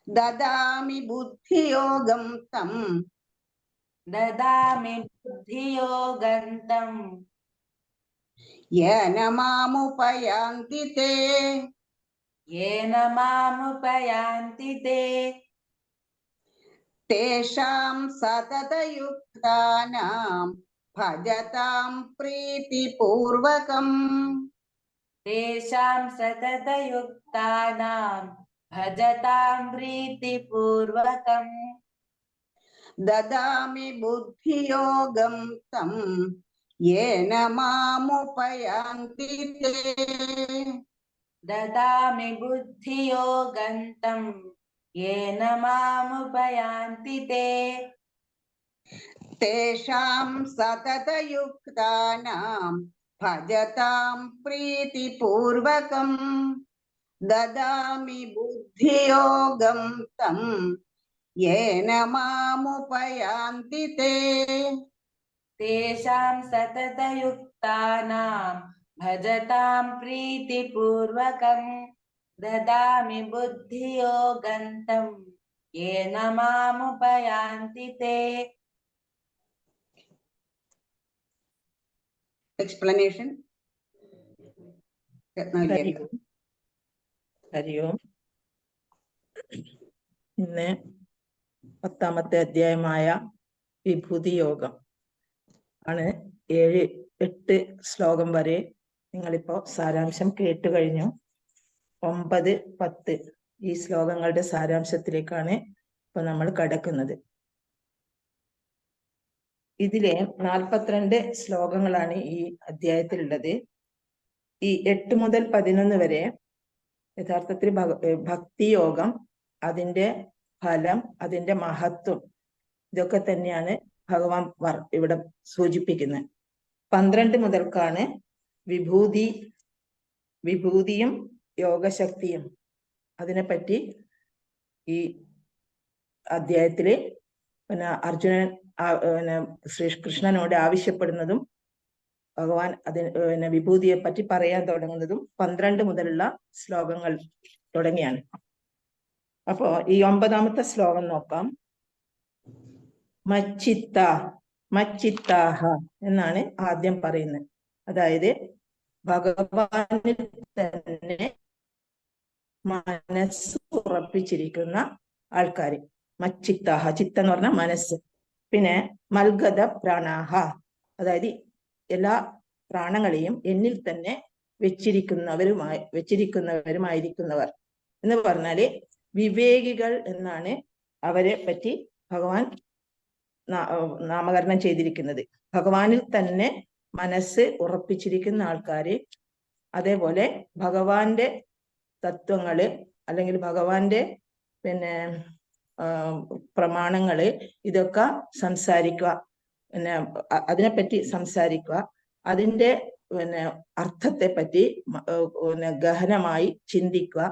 ദദാമി ബുദ്ധിയോഗം തം യേന മാമുപയാന്തി തേ തേഷാം സതതയുക്താനാം ഭജതാം പ്രീതിപൂർവകം ദദാമി ബുദ്ധിയോഗം തം യേന മാമുപയാന്തി തേ തേഷാം സതതയുക്താനാം ഭജതാം പ്രീതിപൂർവകം ദദാമി ബുദ്ധിയോഗം തം യേന മാമുപയാന്തി തേ എക്സ്പ്ലനേഷൻ. ഹരി ഓം. ഇന്ന് 10-ാമത്തെ അധ്യായമായ വിഭൂതി യോഗം ആണ്. 7-8 ശ്ലോകം വരെ നിങ്ങളിപ്പോ സാരാംശം കേട്ടു കഴിഞ്ഞു. 9, 10 ഈ ശ്ലോകങ്ങളുടെ സാരാംശത്തിലേക്കാണ് ഇപ്പൊ നമ്മൾ കടക്കുന്നത്. ഇതിലെ 42 ശ്ലോകങ്ങളാണ് ഈ അധ്യായത്തിലുള്ളത്. ഈ 8 മുതൽ 11 വരെ യഥാർത്ഥത്തിൽ ഭക്തിയോഗം, അതിന്റെ ഫലം, അതിന്റെ മഹത്വം, ഇതൊക്കെ തന്നെയാണ് ഭഗവാൻ ഇവിടെ സൂചിപ്പിക്കുന്നത്. 12 മുതൽക്കാണ് വിഭൂതിയും യോഗശക്തിയും അതിനെപ്പറ്റി ഈ അധ്യായത്തില് അർജുനൻ ശ്രീകൃഷ്ണനോട് ആവശ്യപ്പെടുന്നതും ഭഗവാൻ വിഭൂതിയെ പറ്റി പറയാൻ തുടങ്ങുന്നതും 12 മുതലുള്ള ശ്ലോകങ്ങൾ തുടങ്ങിയാണ്. അപ്പോ ഈ 9ാമത്തെ ശ്ലോകം നോക്കാം. മച്ചിത്താഹ എന്നാണ് ആദ്യം പറയുന്നത്. അതായത് ഭഗവാനിൽ തന്നെ മനസ്സ് ഉറപ്പിച്ചിരിക്കുന്ന ആൾക്കാര്. മച്ചിത്താഹ, ചിത്ത എന്ന് പറഞ്ഞാൽ മനസ്സ്. പിന്നെ മൽഗത പ്രാണാഹ, അതായത് എല്ലാ പ്രാണങ്ങളെയും എന്നിൽ തന്നെ വെച്ചിരിക്കുന്നവരുമായിരിക്കുന്നവർ എന്ന് പറഞ്ഞാല് വിവേകികൾ എന്നാണ് അവരെ പറ്റി ഭഗവാൻ നാമകരണം ചെയ്തിരിക്കുന്നത്. ഭഗവാനിൽ തന്നെ മനസ്സ് ഉറപ്പിച്ചിരിക്കുന്ന ആൾക്കാര്, അതേപോലെ ഭഗവാന്റെ തത്വങ്ങള് അല്ലെങ്കിൽ ഭഗവാന്റെ പ്രമാണങ്ങള് ഇതൊക്കെ സംസാരിക്കുക, അതിനെപ്പറ്റി സംസാരിക്കുക, അതിന്റെ അർത്ഥത്തെ പറ്റി ഗഹനമായി ചിന്തിക്കുക,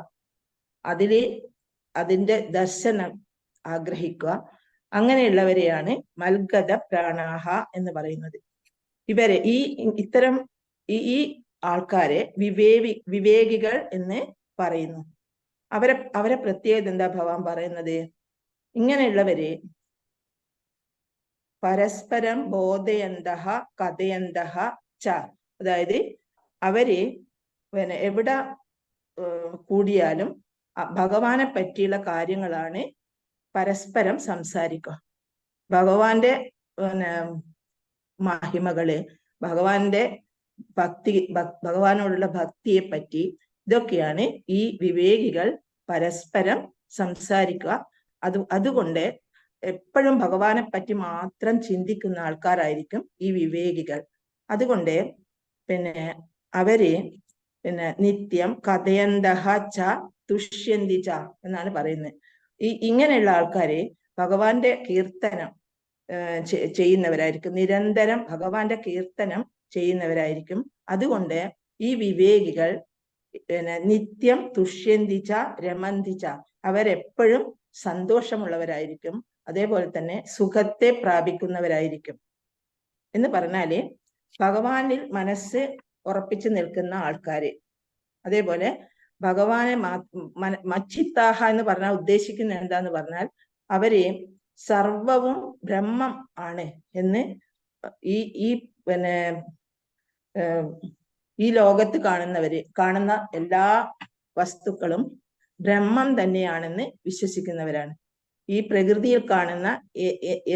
അതിന്റെ ദർശനം ആഗ്രഹിക്കുക. അങ്ങനെയുള്ളവരെയാണ് മൽഗത പ്രാണാഹ എന്ന് പറയുന്നത്. ഇവരെ ഇത്തരം ഈ ആൾക്കാരെ വിവേകികൾ എന്ന് പറയുന്നു. അവരെ പ്രത്യേകത എന്താ ഭഗവാൻ പറയുന്നത്? ഇങ്ങനെയുള്ളവര് പരസ്പരം ബോധയന്തഹ കഥയന്തഹ ച, അതായത് അവര് എവിടെ കൂടിയാലും ഭഗവാനെ പറ്റിയുള്ള കാര്യങ്ങളാണ് പരസ്പരം സംസാരിക്കുക. ഭഗവാന്റെ മഹിമകള്, ഭഗവാന്റെ ഭഗവാനോടുള്ള ഭക്തിയെ പറ്റി, ഇതൊക്കെയാണ് ഈ വിവേകികൾ പരസ്പരം സംസാരിക്കുക. അതുകൊണ്ട് എപ്പോഴും ഭഗവാനെ പറ്റി മാത്രം ചിന്തിക്കുന്ന ആൾക്കാരായിരിക്കും ഈ വിവേകികൾ. അതുകൊണ്ട് അവര് നിത്യം കഥയന്തഹ ച തുഷ്യന്തി ച എന്നാണ് പറയുന്നത്. ഇങ്ങനെയുള്ള ആൾക്കാര് ഭഗവാന്റെ കീർത്തനം ചെയ്യുന്നവരായിരിക്കും, നിരന്തരം ഭഗവാന്റെ കീർത്തനം ചെയ്യുന്നവരായിരിക്കും. അതുകൊണ്ട് ഈ വിവേകികൾ നിത്യം തുഷ്യന്തിച്ച രമന്തിച്ച, അവരെപ്പോഴും സന്തോഷമുള്ളവരായിരിക്കും, അതേപോലെ തന്നെ സുഖത്തെ പ്രാപിക്കുന്നവരായിരിക്കും. എന്ന് പറഞ്ഞാല് ഭഗവാനിൽ മനസ്സ് ഉറപ്പിച്ചു നിൽക്കുന്ന ആൾക്കാര്, അതേപോലെ ഭഗവാനെ മച്ചിത്താഹ എന്ന് പറഞ്ഞാൽ ഉദ്ദേശിക്കുന്ന എന്താന്ന് പറഞ്ഞാൽ അവര് സർവവും ബ്രഹ്മം ആണ് എന്ന്, ഈ ലോകത്ത് കാണുന്ന എല്ലാ വസ്തുക്കളും ബ്രഹ്മം തന്നെയാണെന്ന് വിശ്വസിക്കുന്നവരാണ്. ഈ പ്രകൃതിയിൽ കാണുന്ന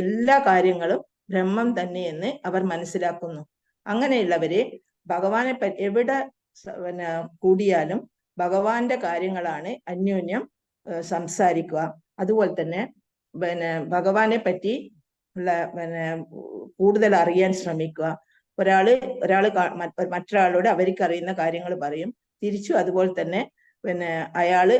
എല്ലാ കാര്യങ്ങളും ബ്രഹ്മം തന്നെയെന്ന് അവർ മനസ്സിലാക്കുന്നു. അങ്ങനെയുള്ളവര് ഭഗവാനെ എവിടെ കൂടിയാലും ഭഗവാന്റെ കാര്യങ്ങളാണ് അന്യോന്യം സംസാരിക്കുക. അതുപോലെ തന്നെ ഭഗവാനെ പറ്റി ഉള്ള കൂടുതൽ അറിയാൻ ശ്രമിക്കുക. ഒരാള് മറ്റൊരാളോട് അവർക്ക് അറിയുന്ന കാര്യങ്ങൾ പറയും, തിരിച്ചു അതുപോലെ തന്നെ അയാള്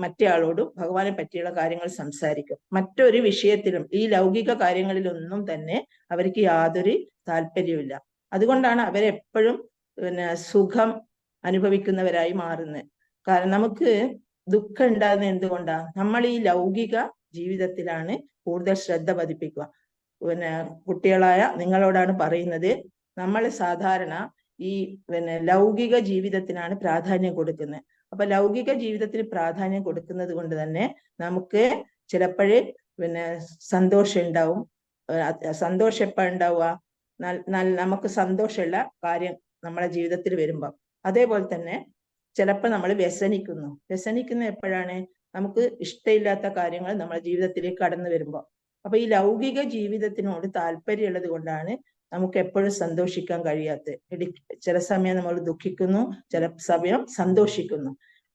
മറ്റേ ആളോടും ഭഗവാനെ പറ്റിയുള്ള കാര്യങ്ങൾ സംസാരിക്കും. മറ്റൊരു വിഷയത്തിലും ഈ ലൗകിക കാര്യങ്ങളിലൊന്നും തന്നെ അവർക്ക് യാതൊരു താല്പര്യമില്ല. അതുകൊണ്ടാണ് അവരെപ്പോഴും സുഖം അനുഭവിക്കുന്നവരായി മാറുന്നത്. കാരണം നമുക്ക് ദുഃഖം ഉണ്ടാകുന്നത് എന്തുകൊണ്ടാ? നമ്മൾ ഈ ലൗകിക ജീവിതത്തിലാണ് കൂടുതൽ ശ്രദ്ധ പതിപ്പിക്കുക. കുട്ടികളായ നിങ്ങളോടാണ് പറയുന്നത്, നമ്മൾ സാധാരണ ഈ ലൗകിക ജീവിതത്തിനാണ് പ്രാധാന്യം കൊടുക്കുന്നത്. അപ്പൊ ലൗകിക ജീവിതത്തിന് പ്രാധാന്യം കൊടുക്കുന്നത് കൊണ്ട് തന്നെ നമുക്ക് ചിലപ്പോഴേ സന്തോഷം ഉണ്ടാവും. സന്തോഷം എപ്പോഴുണ്ടാവുക? നമുക്ക് സന്തോഷമുള്ള കാര്യം നമ്മളെ ജീവിതത്തിൽ വരുമ്പം. അതേപോലെ തന്നെ ചിലപ്പോൾ നമ്മൾ വ്യസനിക്കുന്ന എപ്പോഴാണ്? നമുക്ക് ഇഷ്ടമില്ലാത്ത കാര്യങ്ങൾ നമ്മുടെ ജീവിതത്തിലേക്ക് കടന്നു വരുമ്പോൾ. അപ്പൊ ഈ ലൗകിക ജീവിതത്തിനോട് താല്പര്യമുള്ളത് കൊണ്ടാണ് നമുക്ക് എപ്പോഴും സന്തോഷിക്കാൻ കഴിയാത്തത്. ചില സമയം നമ്മൾ ദുഃഖിക്കുന്നു, ചില സമയം സന്തോഷിക്കുന്നു.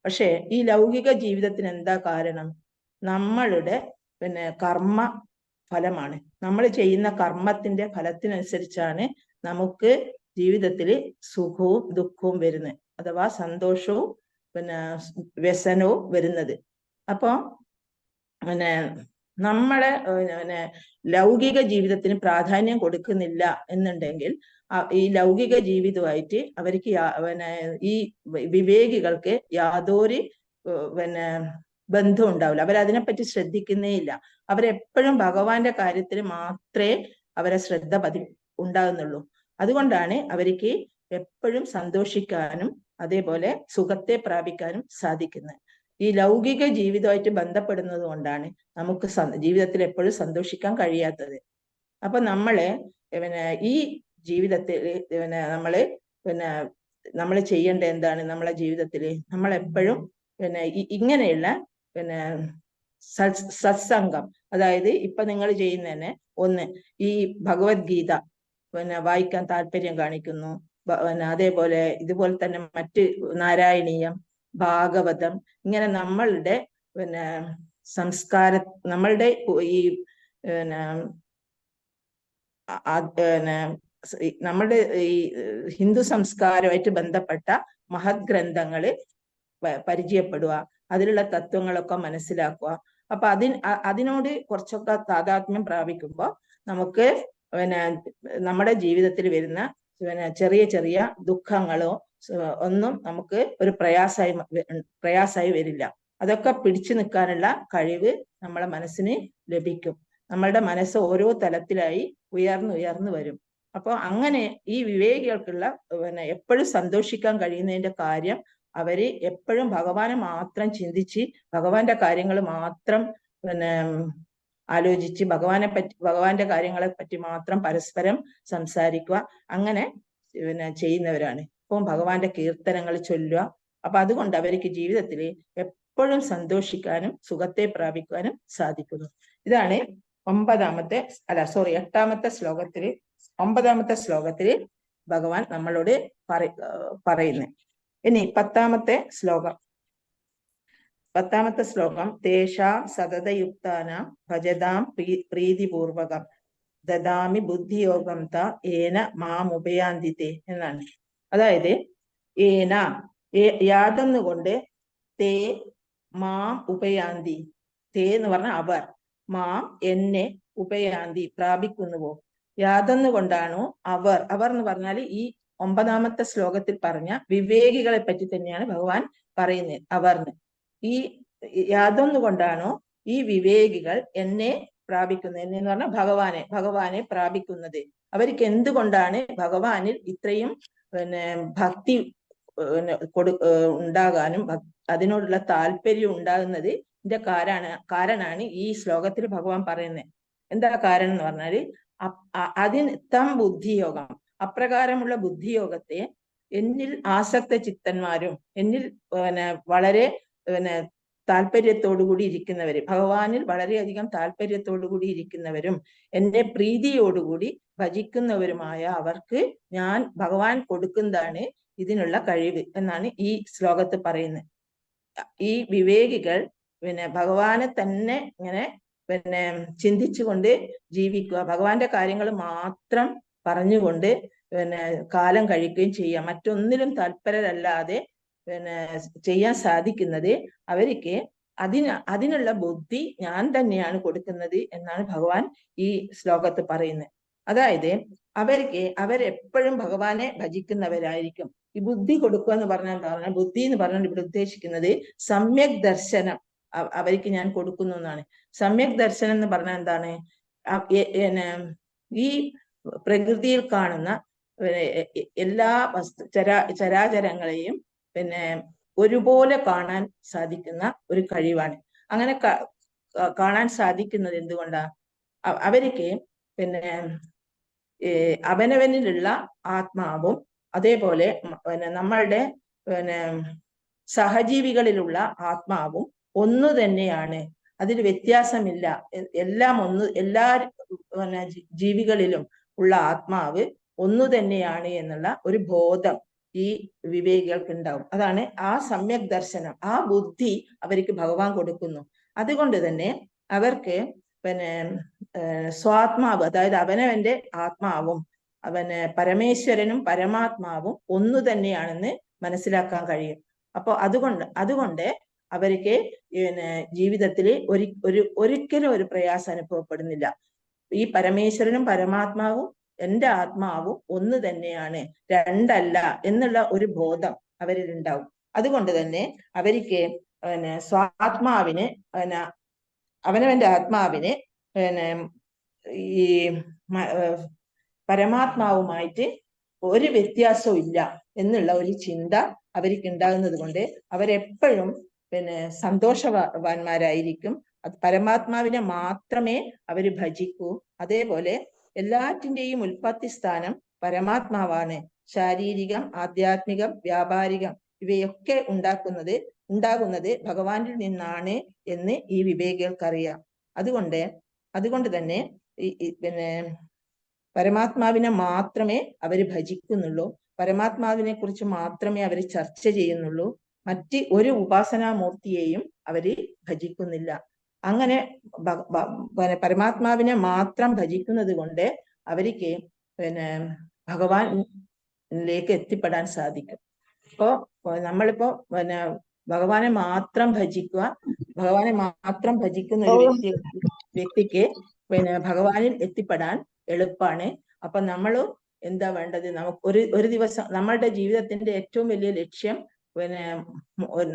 പക്ഷെ ഈ ലൗകിക ജീവിതത്തിന് എന്താ കാരണം? നമ്മളുടെ കർമ്മ ഫലമാണ്. നമ്മൾ ചെയ്യുന്ന കർമ്മത്തിന്റെ ഫലത്തിനനുസരിച്ചാണ് നമുക്ക് ജീവിതത്തിൽ സുഖവും ദുഃഖവും വരുന്നത്, അഥവാ സന്തോഷവും പിന്നെ വ്യസനവും വരുന്നത്. അപ്പൊ പിന്നെ നമ്മുടെ പിന്നെ ലൗകിക ജീവിതത്തിന് പ്രാധാന്യം കൊടുക്കുന്നില്ല എന്നുണ്ടെങ്കിൽ ഈ ലൗകിക ജീവിതമായിട്ട് അവർക്ക് പിന്നെ ഈ വിവേകികൾക്ക് യാതൊരു പിന്നെ ബന്ധം ഉണ്ടാവില്ല. അവരതിനെപ്പറ്റി ശ്രദ്ധിക്കുന്നേ ഇല്ല. അവരെപ്പോഴും ഭഗവാന്റെ കാര്യത്തിൽ മാത്രമേ അവരെ ശ്രദ്ധ ഉണ്ടാകുന്നുള്ളൂ. അതുകൊണ്ടാണ് അവർക്ക് എപ്പോഴും സന്തോഷിക്കാനും അതേപോലെ സുഖത്തെ പ്രാപിക്കാനും സാധിക്കുന്നത്. ഈ ലൗകിക ജീവിതമായിട്ട് ബന്ധപ്പെടുന്നത് കൊണ്ടാണ് നമുക്ക് ജീവിതത്തിൽ എപ്പോഴും സന്തോഷിക്കാൻ കഴിയാത്തത്. അപ്പൊ നമ്മളെ പിന്നെ ഈ ജീവിതത്തിൽ പിന്നെ നമ്മൾ ചെയ്യേണ്ട എന്താണ്? നമ്മളെ ജീവിതത്തിൽ നമ്മളെപ്പോഴും പിന്നെ ഇങ്ങനെയുള്ള പിന്നെ സത്സംഗം, അതായത് ഇപ്പൊ നിങ്ങൾ ചെയ്യുന്നതന്നെ ഒന്ന് ഈ ഭഗവത്ഗീത പിന്നെ വായിക്കാൻ താല്പര്യം കാണിക്കുന്നു, പിന്നെ അതേപോലെ ഇതുപോലെ തന്നെ മറ്റ് നാരായണീയം, ഭാഗവതം, ഇങ്ങനെ നമ്മളുടെ പിന്നെ നമ്മളുടെ ഈ പിന്നെ നമ്മുടെ ഈ ഹിന്ദു സംസ്കാരമായിട്ട് ബന്ധപ്പെട്ട മഹത് ഗ്രന്ഥങ്ങള് പരിചയപ്പെടുക, അതിലുള്ള തത്വങ്ങളൊക്കെ മനസ്സിലാക്കുക. അപ്പൊ അതിനോട് കുറച്ചൊക്കെ താതാത്മ്യം പ്രാപിക്കുമ്പോൾ നമുക്ക് പിന്നെ നമ്മുടെ ജീവിതത്തിൽ വരുന്ന പിന്നെ ചെറിയ ചെറിയ ദുഃഖങ്ങളോ ഒന്നും നമുക്ക് ഒരു പ്രയാസമായി വരില്ല. അതൊക്കെ പിടിച്ചു നിൽക്കാനുള്ള കഴിവ് നമ്മളെ മനസ്സിന് ലഭിക്കും. നമ്മളുടെ മനസ്സ് ഓരോ തലത്തിലായി ഉയർന്നു വരും. അപ്പൊ അങ്ങനെ ഈ വിവേകികൾക്കുള്ള പിന്നെ എപ്പോഴും സന്തോഷിക്കാൻ കഴിയുന്നതിന്റെ കാര്യം അവര് എപ്പോഴും ഭഗവാനെ മാത്രം ചിന്തിച്ച് ഭഗവാന്റെ കാര്യങ്ങൾ മാത്രം പിന്നെ ആലോചിച്ച് ഭഗവാന്റെ കാര്യങ്ങളെ പറ്റി മാത്രം പരസ്പരം സംസാരിക്കുക, അങ്ങനെ പിന്നെ ചെയ്യുന്നവരാണ്. ഇപ്പം ഭഗവാന്റെ കീർത്തനങ്ങൾ ചൊല്ലുക. അപ്പൊ അതുകൊണ്ട് അവർക്ക് ജീവിതത്തിൽ എപ്പോഴും സന്തോഷിക്കാനും സുഖത്തെ പ്രാപിക്കാനും സാധിക്കുന്നു. ഇതാണ് എട്ടാമത്തെ ശ്ലോകത്തില് 9ാമത്തെ ശ്ലോകത്തില് ഭഗവാൻ നമ്മളോട് പറയുന്നത്. ഇനി 10ാമത്തെ ശ്ലോകം തേഷാം സതതയുക്താനാം ഭജതാം പ്രീതിപൂർവകം ദദാമി ബുദ്ധിയോഗം ഏന മാമുപയാന്തിതേ എന്നാണ്. അതായത് യാതൊന്നുകൊണ്ട് തേ മാം ഉപയാന്തി, തേ എന്ന് പറഞ്ഞാൽ അവർ, മാം എന്നെ, ഉപയാന്തി പ്രാപിക്കുന്നുവോ. യാതൊന്നുകൊണ്ടാണോ അവർ എന്ന് പറഞ്ഞാൽ ഈ 9ാമത്തെ ശ്ലോകത്തിൽ പറഞ്ഞ വിവേകികളെ പറ്റി തന്നെയാണ് ഭഗവാൻ പറയുന്നത്. അവർന്ന് ഈ യാതൊന്നുകൊണ്ടാണോ ഈ വിവേകികൾ എന്നെ പ്രാപിക്കുന്നത്, എന്ന് പറഞ്ഞാൽ ഭഗവാനെ പ്രാപിക്കുന്നത്. അവർക്ക് എന്തുകൊണ്ടാണ് ഭഗവാനിൽ ഇത്രയും പിന്നെ ഭക്തി ഉണ്ടാകാനും അതിനോടുള്ള താല്പര്യം ഉണ്ടാകുന്നത് കാരണമാണ് ഈ ശ്ലോകത്തിൽ ഭഗവാൻ പറയുന്നത്. എന്താ കാരണം എന്ന് പറഞ്ഞാല് തം ബുദ്ധിയോഗം, അപ്രകാരമുള്ള ബുദ്ധിയോഗത്തെ എന്നിൽ ആസക്ത ചിത്തന്മാരും എന്നിൽ വളരെ താല്പര്യത്തോടുകൂടി ഇരിക്കുന്നവര്, ഭഗവാനിൽ വളരെയധികം താല്പര്യത്തോടുകൂടി ഇരിക്കുന്നവരും എന്റെ പ്രീതിയോടുകൂടി ഭജിക്കുന്നവരുമായ അവർക്ക് ഞാൻ ഭഗവാൻ കൊടുക്കുന്നതാണ് ഇതിനുള്ള കഴിവ് എന്നാണ് ഈ ശ്ലോകത്ത് പറയുന്നത്. ഈ വിവേകികൾ ഭഗവാനെ തന്നെ ഇങ്ങനെ ചിന്തിച്ചുകൊണ്ട് ജീവിക്കുക, ഭഗവാന്റെ കാര്യങ്ങൾ മാത്രം പറഞ്ഞുകൊണ്ട് കാലം കഴിക്കുകയും ചെയ്യാം. മറ്റൊന്നിലും തൽപരരല്ലാതെ ചെയ്യാൻ സാധിക്കുന്നത് അവർക്ക് അതിനുള്ള ബുദ്ധി ഞാൻ തന്നെയാണ് കൊടുക്കുന്നത് എന്നാണ് ഭഗവാൻ ഈ ശ്ലോകത്ത് പറയുന്നത്. അതായത് അവരെപ്പോഴും ഭഗവാനെ ഭജിക്കുന്നവരായിരിക്കും. ഈ ബുദ്ധി കൊടുക്കുക എന്ന് പറഞ്ഞാൽ എന്താ പറഞ്ഞാൽ, ബുദ്ധി എന്ന് പറഞ്ഞാൽ ഇവിടെ ഉദ്ദേശിക്കുന്നത് സമ്യക് ദർശനം അവർക്ക് ഞാൻ കൊടുക്കുന്നു എന്നാണ്. സമ്യക് ദർശനം എന്ന് പറഞ്ഞാൽ എന്താണ്? ഈ പ്രകൃതിയിൽ കാണുന്ന എല്ലാ ചരാചരങ്ങളെയും ഒരുപോലെ കാണാൻ സാധിക്കുന്ന ഒരു കഴിവാണ്. അങ്ങനെ കാണാൻ സാധിക്കുന്നത് എന്തുകൊണ്ടാ? അവർക്ക് അവനവനിലുള്ള ആത്മാവും അതേപോലെ നമ്മളുടെ സഹജീവികളിലുള്ള ആത്മാവും ഒന്നു തന്നെയാണ്, അതിൽ വ്യത്യാസമില്ല. എല്ലാം ഒന്ന്, എല്ലാ ജീവികളിലും ഉള്ള ആത്മാവ് ഒന്നു തന്നെയാണ് എന്നുള്ള ഒരു ബോധം ഈ വിവേകികൾക്ക് ഉണ്ടാവും. അതാണ് ആ സമ്യക് ദർശനം, ആ ബുദ്ധി അവർക്ക് ഭഗവാൻ കൊടുക്കുന്നു. അതുകൊണ്ട് തന്നെ അവർക്ക് പിന്നെ സ്വാത്മാവ്, അതായത് അവനവന്റെ ആത്മാവും പരമേശ്വരനും പരമാത്മാവും ഒന്നു തന്നെയാണെന്ന് മനസ്സിലാക്കാൻ കഴിയും. അപ്പൊ അതുകൊണ്ട് അവർക്ക് ജീവിതത്തിൽ ഒരിക്കലും ഒരു പ്രയാസം അനുഭവപ്പെടുന്നില്ല. ഈ പരമേശ്വരനും പരമാത്മാവും എൻ്റെ ആത്മാവും ഒന്ന് തന്നെയാണ്, രണ്ടല്ല എന്നുള്ള ഒരു ബോധം അവരിൽ ഉണ്ടാവും. അതുകൊണ്ട് തന്നെ അവർക്ക് സ്വാത്മാവിന് അവനവന്റെ ആത്മാവിന് ഈ പരമാത്മാവുമായിട്ട് ഒരു വ്യത്യാസവും ഇല്ല എന്നുള്ള ഒരു ചിന്ത അവർക്ക് ഉണ്ടാകുന്നത് കൊണ്ട് അവരെപ്പോഴും സന്തോഷവാന്മാരായിരിക്കും. അത് പരമാത്മാവിനെ മാത്രമേ അവര് ഭജിക്കൂ. അതേപോലെ എല്ലാറ്റിൻ്റെയും ഉൽപ്പത്തി സ്ഥാനം പരമാത്മാവാണ്. ശാരീരികം, ആധ്യാത്മികം, വ്യാപാരികം ഇവയൊക്കെ ഉണ്ടാകുന്നത് ഭഗവാനിൽ നിന്നാണ് എന്ന് ഈ വിവേകികൾക്കറിയാം. അതുകൊണ്ട് തന്നെ പരമാത്മാവിനെ മാത്രമേ അവര് ഭജിക്കുന്നുള്ളൂ, പരമാത്മാവിനെ കുറിച്ച് മാത്രമേ അവർ ചർച്ച ചെയ്യുന്നുള്ളൂ, മറ്റ് ഒരു ഉപാസനാമൂർത്തിയെയും അവര് ഭജിക്കുന്നില്ല. അങ്ങനെ പരമാത്മാവിനെ മാത്രം ഭജിക്കുന്നത് കൊണ്ട് അവർക്ക് ഭഗവാനിലേക്ക് എത്തിപ്പെടാൻ സാധിക്കും. അപ്പോ നമ്മളിപ്പോ ഭഗവാനെ മാത്രം ഭജിക്കുന്ന ഒരു വ്യക്തിക്ക് ഭഗവാനിൽ എത്തിപ്പെടാൻ എളുപ്പമാണ്. അപ്പൊ നമ്മൾ എന്താ വേണ്ടത്? നമുക്ക് ഒരു ദിവസം നമ്മളുടെ ജീവിതത്തിന്റെ ഏറ്റവും വലിയ ലക്ഷ്യം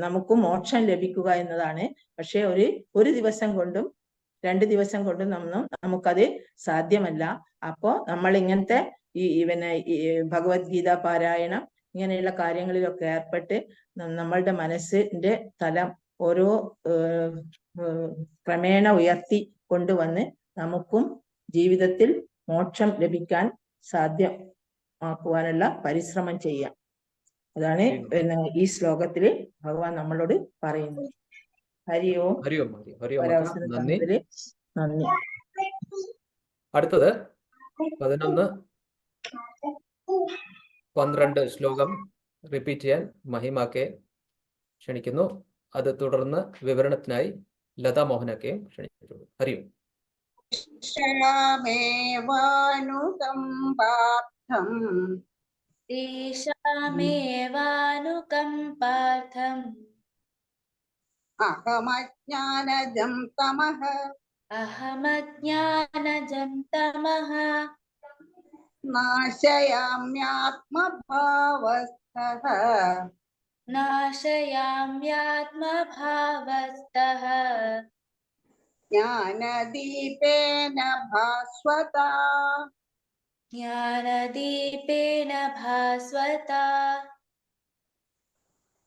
നമുക്ക് മോക്ഷം ലഭിക്കുക എന്നതാണ്. പക്ഷെ ഒരു ദിവസം കൊണ്ടും 2 ദിവസം കൊണ്ടും നമുക്കത് സാധ്യമല്ല. അപ്പോ നമ്മൾ ഇങ്ങനത്തെ ഈ ഭഗവത്ഗീത പാരായണം ഇങ്ങനെയുള്ള കാര്യങ്ങളിലൊക്കെ ഏർപ്പെട്ട് നമ്മളുടെ മനസ്സിന്റെ തലം ഓരോ ക്രമേണ ഉയർത്തി കൊണ്ടുവന്ന് നമുക്കും ജീവിതത്തിൽ മോക്ഷം ലഭിക്കാൻ സാധ്യമാക്കുവാനുള്ള പരിശ്രമം ചെയ്യാം. അതാണ് ഈ ശ്ലോകത്തില് ഭഗവാൻ നമ്മളോട് പറയുന്നത്. ഹരി ഓം. ഒരവസരം തന്നതില് നന്ദി. അടുത്തത് 11, 12 ശ്ലോകം റിപ്പീറ്റ് ചെയ്യാൻ മഹിമാക്കെ ക്ഷണിക്കുന്നു. അത് തുടർന്ന് വിവരണത്തിനായി ലതാ മോഹനക്കെ ക്ഷണിക്കുന്നു. ഹരി ഓം. ईशामेवानुकम्पार्थम् അഹമജ്ഞാനജം തമഃ നാശയാമ്യാത്മഭാവസ്ഥഃ ജ്ഞാനദീപേന ഭാസ്വതാ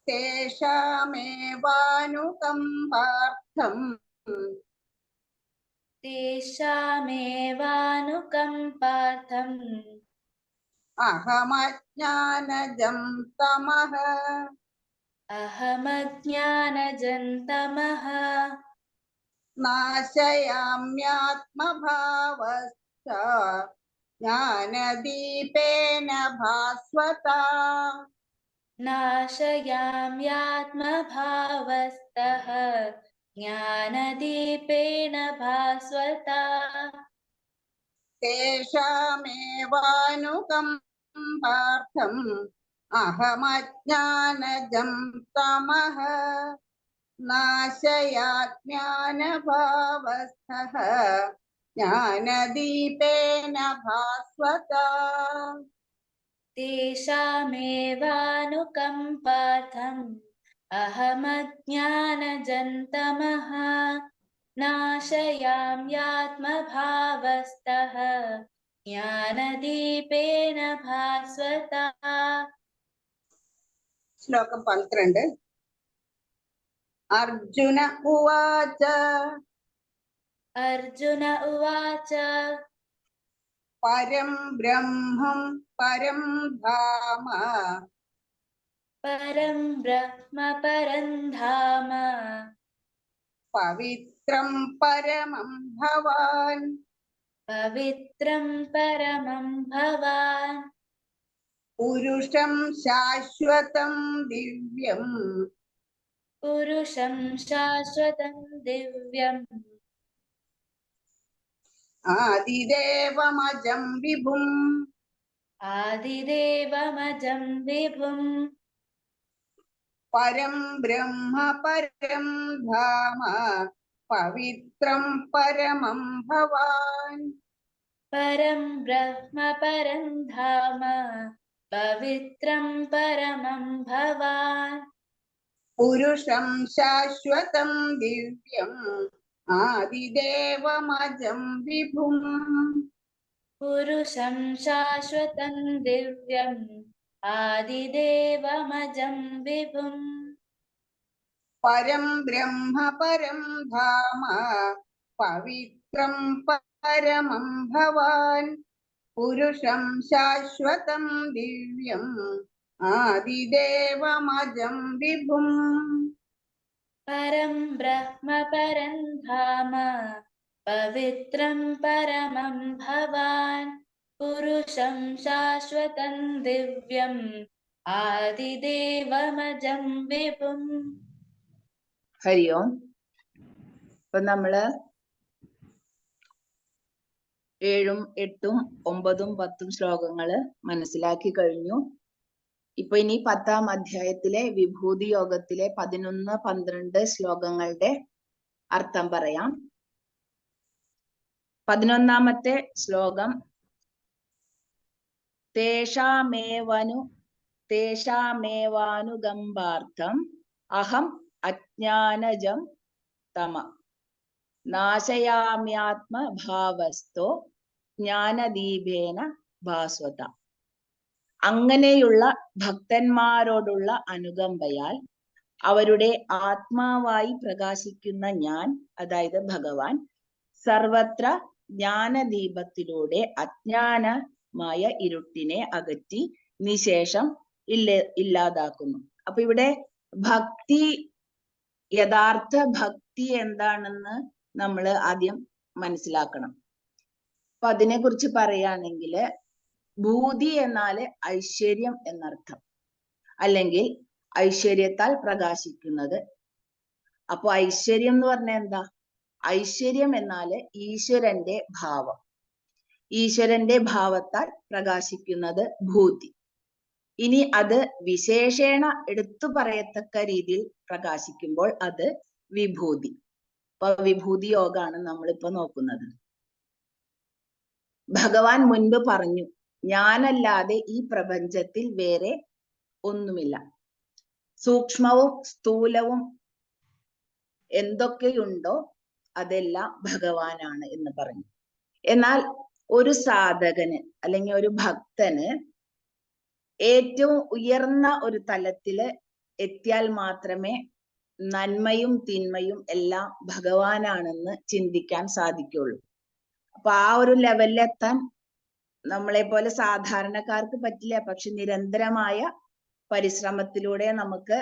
തേഷാമേവാനുകമ്പാർത്ഥം അഹമജ്ഞാനജം തമഃ നാശയാമ്യാത്മഭാവസ്ഥ ജ്ഞാനദീപേന ഭാസ്വതാ നാശയാമ്യാത്മഭാവസ്ഥഃ ജ്ഞാനദീപേന ഭാസ്വതാ തേഷാമേവാനുകമ്പാർത്ഥം അഹമജ്ഞാനജം തമഃ നാശയാജ്ഞാനഭാവസ്ഥഃ ജ്ഞാനദീപേന ഭാസ്വതാ തേഷാമേവാനുകമ്പാർത്ഥം അഹമജ്ഞാനജം തമഃ നാശയാമ്യാത്മഭാവസ്ഥഃ ജ്ഞാനദീപേന ഭാസ്വതാ. ശ്ലോകം 12. അർജുന ഉവാച പരം ബ്രഹ്മം പരം ധാമ പവിത്രം പരമം ഭവാൻ പുരുഷം ശാശ്വതം ദിവ്യം ആദിദേവമജം വിഭും आदिदेवमजं विभुं പരം ബ്രഹ്മ പരം ധാമ പവിത്രം പരമം ഭവാൻ परं ब्रह्म परं धाम पवित्रं परमं भवान् പുരുഷം ശാശ്വതം ദിവ്യം ആദിദേവമജം വിഭും पुरुषं शाश्वतं दिव्यम् आदिदेवमजं विभुं പരം ബ്രഹ്മ പരം ധാമ പവിത്രം പരമം ഭവാൻ പുരുഷം ശാശ്വതം ദിവ്യം ആദിദേവമജം വിഭും परं ब्रह्म परं धाम पवित्रं परमं भवान् पुरुषं शाश्वतं दिव्यम् आदिदेवमजं विभुम् ഹരി ഓം. ഇപ്പൊ നമ്മള് 7, 8, 9, 10 ശ്ലോകങ്ങള് മനസ്സിലാക്കി കഴിഞ്ഞു. ഇപ്പൊ ഇനി 10-ാം അധ്യായത്തിലെ വിഭൂതി യോഗത്തിലെ 11, 12 ശ്ലോകങ്ങളുടെ അർത്ഥം പറയാം. 11-ാമത്തെ ശ്ലോകം തേഷാമേവാനുകമ്പാർത്ഥം അഹം അജ്ഞാനജം തമ നാശയാമ്യാത്മഭാവസ്ഥോ ജ്ഞാനദീപേന ഭാസ്വത. അങ്ങനെയുള്ള ഭക്തന്മാരോടുള്ള അനുകമ്പയാൽ അവരുടെ ആത്മാവായി പ്രകാശിക്കുന്ന ഞാൻ, അതായത് ഭഗവാൻ, സർവത്ര ജ്ഞാനദീപത്തിലൂടെ അജ്ഞാനമായ ഇരുട്ടിനെ അകറ്റി നിശേഷം ഇല്ലാതാക്കുന്നു. അപ്പൊ ഇവിടെ ഭക്തി, യഥാർത്ഥ ഭക്തി എന്താണെന്ന് നമ്മൾ ആദ്യം മനസ്സിലാക്കണം. അപ്പൊ അതിനെ കുറിച്ച് പറയുകയാണെങ്കിൽ ഭൂതി എന്നാല് ഐശ്വര്യം എന്നർത്ഥം, അല്ലെങ്കിൽ ഐശ്വര്യത്താൽ പ്രകാശിക്കുന്നത്. അപ്പൊ ഐശ്വര്യം എന്ന് പറഞ്ഞാൽ എന്താ? ഐശ്വര്യം എന്നാല് ഈശ്വരന്റെ ഭാവം, ഈശ്വരന്റെ ഭാവത്താൽ പ്രകാശിക്കുന്നത് ഭൂതി. ഇനി അത് വിശേഷേണ എടുത്തു പറയത്തക്ക രീതിയിൽ പ്രകാശിക്കുമ്പോൾ അത് വിഭൂതി. അപ്പൊ വിഭൂതി യോഗമാണ് നമ്മളിപ്പോ നോക്കുന്നത്. ഭഗവാൻ മുൻപ് പറഞ്ഞു, ഞാനല്ലാതെ ഈ പ്രപഞ്ചത്തിൽ വേറെ ഒന്നുമില്ല. സൂക്ഷ്മവും സ്ഥൂലവും എന്തൊക്കെയുണ്ടോ അതെല്ലാം ഭഗവാനാണ് എന്ന് പറഞ്ഞു. എന്നാൽ ഒരു സാധകന് അല്ലെങ്കിൽ ഒരു ഭക്തന് ഏറ്റവും ഉയർന്ന ഒരു തലത്തില് എത്തിയാൽ മാത്രമേ നന്മയും തിന്മയും എല്ലാം ഭഗവാനാണെന്ന് ചിന്തിക്കാൻ സാധിക്കുള്ളൂ. അപ്പൊ ആ ഒരു ലെവലിലെത്താൻ നമ്മളെ പോലെ സാധാരണക്കാർക്ക് പറ്റില്ല. പക്ഷെ നിരന്തരമായ പരിശ്രമത്തിലൂടെ നമുക്ക്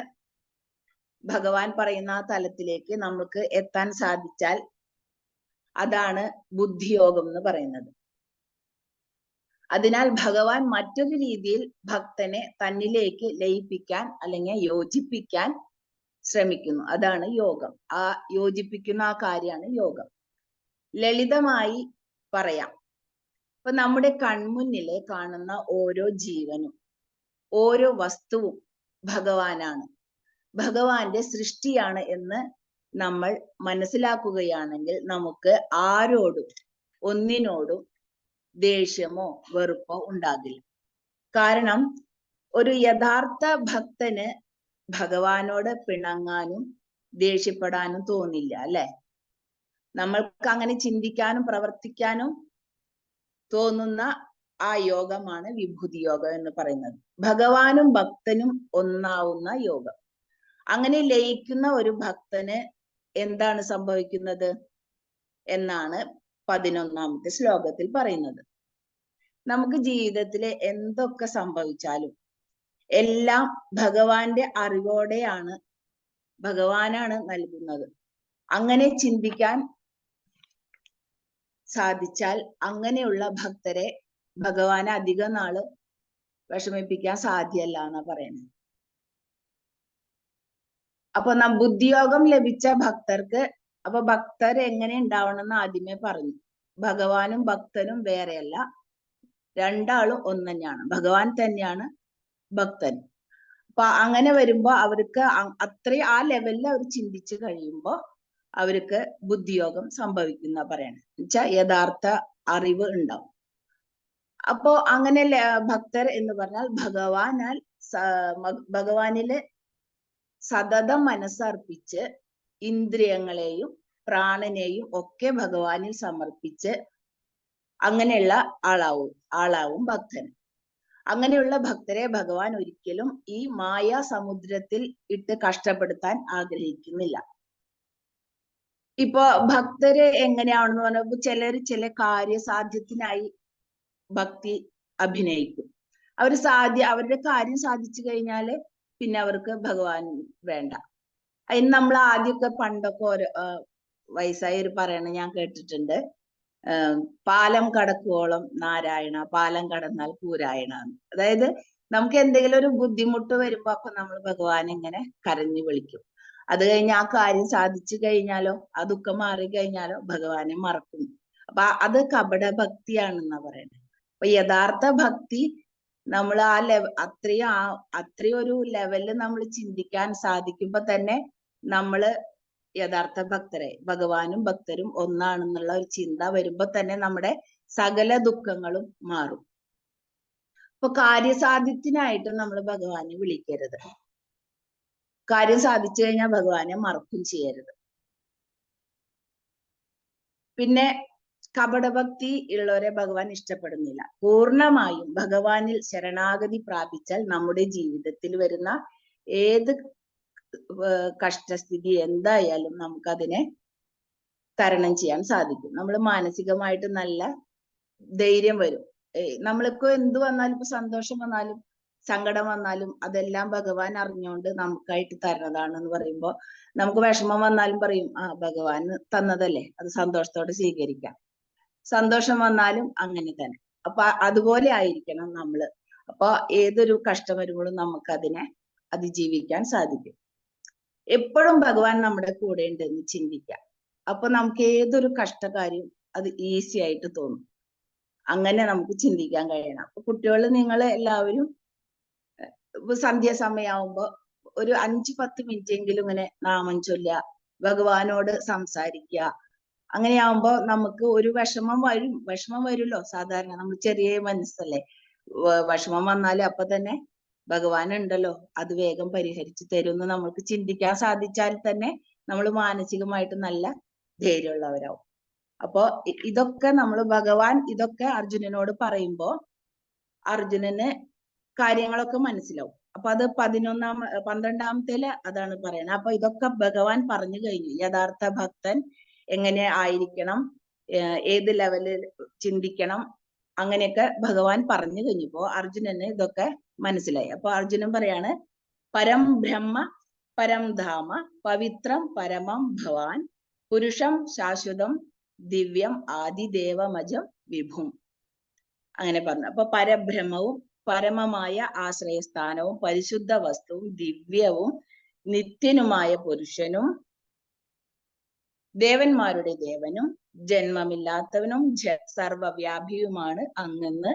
ഭഗവാൻ പറയുന്ന ആ തലത്തിലേക്ക് നമുക്ക് എത്താൻ സാധിച്ചാൽ അതാണ് ബുദ്ധിയോഗം എന്ന് പറയുന്നത്. അതിനാൽ ഭഗവാൻ മറ്റൊരു രീതിയിൽ ഭക്തനെ തന്നിലേക്ക് ലയിപ്പിക്കാൻ അല്ലെങ്കിൽ യോജിപ്പിക്കാൻ ശ്രമിക്കുന്നു. അതാണ് യോഗം. ആ യോജിപ്പിക്കുന്ന ആ കാര്യമാണ് യോഗം. ലളിതമായി പറയാം, ഇപ്പൊ നമ്മുടെ കൺമുന്നിലെ കാണുന്ന ഓരോ ജീവനും ഓരോ വസ്തുവും ഭഗവാനാണ്, ഭഗവാന്റെ സൃഷ്ടിയാണ് എന്ന് നമ്മൾ മനസ്സിലാക്കുകയാണെങ്കിൽ നമുക്ക് ആരോടും ഒന്നിനോടും ദേഷ്യമോ വെറുപ്പോ ഉണ്ടാകില്ല. കാരണം ഒരു യഥാർത്ഥ ഭക്തന് ഭഗവാനോട് പിണങ്ങാനും ദേഷ്യപ്പെടാനും തോന്നില്ല, അല്ലെ? നമ്മൾക്ക് അങ്ങനെ ചിന്തിക്കാനും പ്രവർത്തിക്കാനും തോന്നുന്ന ആ യോഗമാണ് വിഭൂതി യോഗം എന്ന് പറയുന്നത്. ഭഗവാനും ഭക്തനും ഒന്നാവുന്ന യോഗം. അങ്ങനെ ലയിക്കുന്ന ഒരു ഭക്തന് എന്താണ് സംഭവിക്കുന്നത് എന്നാണ് 11-ാമത്തെ ശ്ലോകത്തിൽ പറയുന്നത്. നമുക്ക് ജീവിതത്തിലെ എന്തൊക്കെ സംഭവിച്ചാലും എല്ലാം ഭഗവാന്റെ അറിവോടെയാണ്, ഭഗവാനാണ് നൽകുന്നത്. അങ്ങനെ ചിന്തിക്കാൻ സാധിച്ചാൽ അങ്ങനെയുള്ള ഭക്തരെ ഭഗവാനെ അധിക നാള് വിഷമിപ്പിക്കാൻ സാധ്യമല്ല എന്നാ പറയുന്നത്. അപ്പൊ ബുദ്ധിയോഗം ലഭിച്ച ഭക്തർക്ക്, അപ്പൊ ഭക്തർ എങ്ങനെ ഉണ്ടാവണം എന്ന് ആദ്യമേ പറഞ്ഞു. ഭഗവാനും ഭക്തനും വേറെയല്ല, രണ്ടാളും ഒന്ന് തന്നെയാണ്. ഭഗവാൻ തന്നെയാണ് ഭക്തൻ. അപ്പൊ അങ്ങനെ വരുമ്പോ അവർക്ക് അത്രയും ആ ലെവലിൽ അവർ ചിന്തിച്ചു കഴിയുമ്പോ അവർക്ക് ബുദ്ധിയോഗം സംഭവിക്കുന്ന പറയണേ, എന്നുവെച്ചാൽ യഥാർത്ഥ അറിവ് ഉണ്ടാവും. അപ്പോ അങ്ങനെ ഭക്തർ എന്ന് പറഞ്ഞാൽ ഭഗവാനില് സതതം മനസ്സർപ്പിച്ച് ഇന്ദ്രിയങ്ങളെയും പ്രാണനെയും ഒക്കെ ഭഗവാനിൽ സമർപ്പിച്ച് അങ്ങനെയുള്ള ആളാവും ഭക്തൻ. അങ്ങനെയുള്ള ഭക്തരെ ഭഗവാൻ ഒരിക്കലും ഈ മായാ സമുദ്രത്തിൽ ഇട്ട് കഷ്ടപ്പെടുത്താൻ ആഗ്രഹിക്കുന്നില്ല. ഇപ്പൊ ഭക്തര് എങ്ങനെയാണെന്ന് പറഞ്ഞപ്പോ ചില കാര്യസാധ്യത്തിനായി ഭക്തി അഭിനയിക്കും. അവരുടെ കാര്യം സാധിച്ചു കഴിഞ്ഞാല് പിന്നെ അവർക്ക് ഭഗവാൻ വേണ്ട. അതിന് നമ്മൾ ആദ്യമൊക്കെ പണ്ടൊക്കെ വയസ്സായവർ പറയണ ഞാൻ കേട്ടിട്ടുണ്ട്, പാലം കടക്കുവോളം നാരായണ, പാലം കടന്നാൽ പൂരായണ. അതായത് നമുക്ക് എന്തെങ്കിലും ഒരു ബുദ്ധിമുട്ട് വരുമ്പോ അപ്പൊ നമ്മൾ ഭഗവാനെ ഇങ്ങനെ കരഞ്ഞു വിളിക്കും. അത് കഴിഞ്ഞ് ആ കാര്യം സാധിച്ചു കഴിഞ്ഞാലോ, ആ ദുഃഖം മാറി കഴിഞ്ഞാലോ ഭഗവാനെ മറക്കും. അപ്പൊ അത് കപട ഭക്തിയാണെന്നാ പറയുന്നത്. അപ്പൊ യഥാർത്ഥ ഭക്തി നമ്മൾ അത്രയും ഒരു ലെവലിൽ നമ്മൾ ചിന്തിക്കാൻ സാധിക്കുമ്പോ തന്നെ നമ്മള് യഥാർത്ഥ ഭക്തരെ, ഭഗവാനും ഭക്തരും ഒന്നാണെന്നുള്ള ഒരു ചിന്ത വരുമ്പോ തന്നെ നമ്മുടെ സകല ദുഃഖങ്ങളും മാറും. അപ്പൊ കാര്യസാധ്യത്തിനായിട്ട് നമ്മൾ ഭഗവാനെ വിളിക്കരുത്. കാര്യം സാധിച്ചു കഴിഞ്ഞാൽ ഭഗവാനെ മറക്കും ചെയ്യരുത്. പിന്നെ കപടഭക്തി ഉള്ളവരെ ഭഗവാൻ ഇഷ്ടപ്പെടുന്നില്ല. പൂർണ്ണമായും ഭഗവാനിൽ ശരണാഗതി പ്രാപിച്ചാൽ നമ്മുടെ ജീവിതത്തിൽ വരുന്ന ഏത് കഷ്ടസ്ഥിതി എന്തായാലും നമുക്കതിനെ തരണം ചെയ്യാൻ സാധിക്കും. നമ്മൾ മാനസികമായിട്ട് നല്ല ധൈര്യം വരും. നമ്മളിപ്പോ എന്ത് വന്നാലും, ഇപ്പൊ സന്തോഷം വന്നാലും സങ്കടം വന്നാലും അതെല്ലാം ഭഗവാൻ അറിഞ്ഞുകൊണ്ട് നമുക്കായിട്ട് തരണതാണെന്ന് പറയുമ്പോ നമുക്ക് വിഷമം വന്നാലും പറയും, ഭഗവാൻ തന്നതല്ലേ, അത് സന്തോഷത്തോടെ സ്വീകരിക്കാം. സന്തോഷം വന്നാലും അങ്ങനെ തന്നെ. അപ്പൊ അതുപോലെ ആയിരിക്കണം നമ്മള്. അപ്പൊ ഏതൊരു കഷ്ടം വരുമ്പോഴും നമുക്ക് അതിനെ അതിജീവിക്കാൻ സാധിക്കും. എപ്പോഴും ഭഗവാൻ നമ്മുടെ കൂടെ ഉണ്ടെന്ന് ചിന്തിക്കാം. അപ്പൊ നമുക്ക് ഏതൊരു കഷ്ടകാര്യം അത് ഈസി ആയിട്ട് തോന്നും. അങ്ങനെ നമുക്ക് ചിന്തിക്കാൻ കഴിയണം. അപ്പൊ കുട്ടികൾ, നിങ്ങൾ എല്ലാവരും സന്ധ്യാസമയാവുമ്പോ ഒരു 5-10 മിനിറ്റ് എങ്കിലും ഇങ്ങനെ നാമം ചൊല്ലുക, ഭഗവാനോട് സംസാരിക്കുക. അങ്ങനെയാവുമ്പോ നമുക്ക് ഒരു വിഷമം വരുമല്ലോ. സാധാരണ നമ്മൾ ചെറിയ മനസ്സല്ലേ, വിഷമം വന്നാല് അപ്പൊ തന്നെ ഭഗവാൻ ഉണ്ടല്ലോ, അത് വേഗം പരിഹരിച്ചു തരുമെന്ന് നമ്മൾക്ക് ചിന്തിക്കാൻ സാധിച്ചാൽ തന്നെ നമ്മൾ മാനസികമായിട്ട് നല്ല ധൈര്യമുള്ളവരാവും. അപ്പോ ഇതൊക്കെ ഭഗവാൻ ഇതൊക്കെ അർജുനനോട് പറയുമ്പോ അർജുനന് കാര്യങ്ങളൊക്കെ മനസ്സിലാവും. അപ്പൊ അത് 12-ാമത്തേല് അതാണ് പറയുന്നത്. അപ്പൊ ഇതൊക്കെ ഭഗവാൻ പറഞ്ഞു കഴിഞ്ഞു. യഥാർത്ഥ ഭക്തൻ എങ്ങനെ ആയിരിക്കണം, ഏത് ലെവലിൽ ചിന്തിക്കണം, അങ്ങനെയൊക്കെ ഭഗവാൻ പറഞ്ഞു കഴിഞ്ഞപ്പോ അർജുനന് ഇതൊക്കെ മനസ്സിലായി. അപ്പൊ അർജുനൻ പറയാണ്, പരം ബ്രഹ്മ പരം ധാമ പവിത്രം പരമം ഭവാൻ പുരുഷം ശാശ്വതം ദിവ്യം ആദിദേവമജം വിഭും. അങ്ങനെ പറഞ്ഞു. അപ്പൊ പരബ്രഹ്മവും പരമമായ ആശ്രയസ്ഥാനവും പരിശുദ്ധ വസ്തുവും ദിവ്യവും നിത്യനുമായ പുരുഷനും ദേവന്മാരുടെ ദേവനും ജന്മമില്ലാത്തവനും സർവവ്യാപിയുമാണ് അങ്ങെന്ന്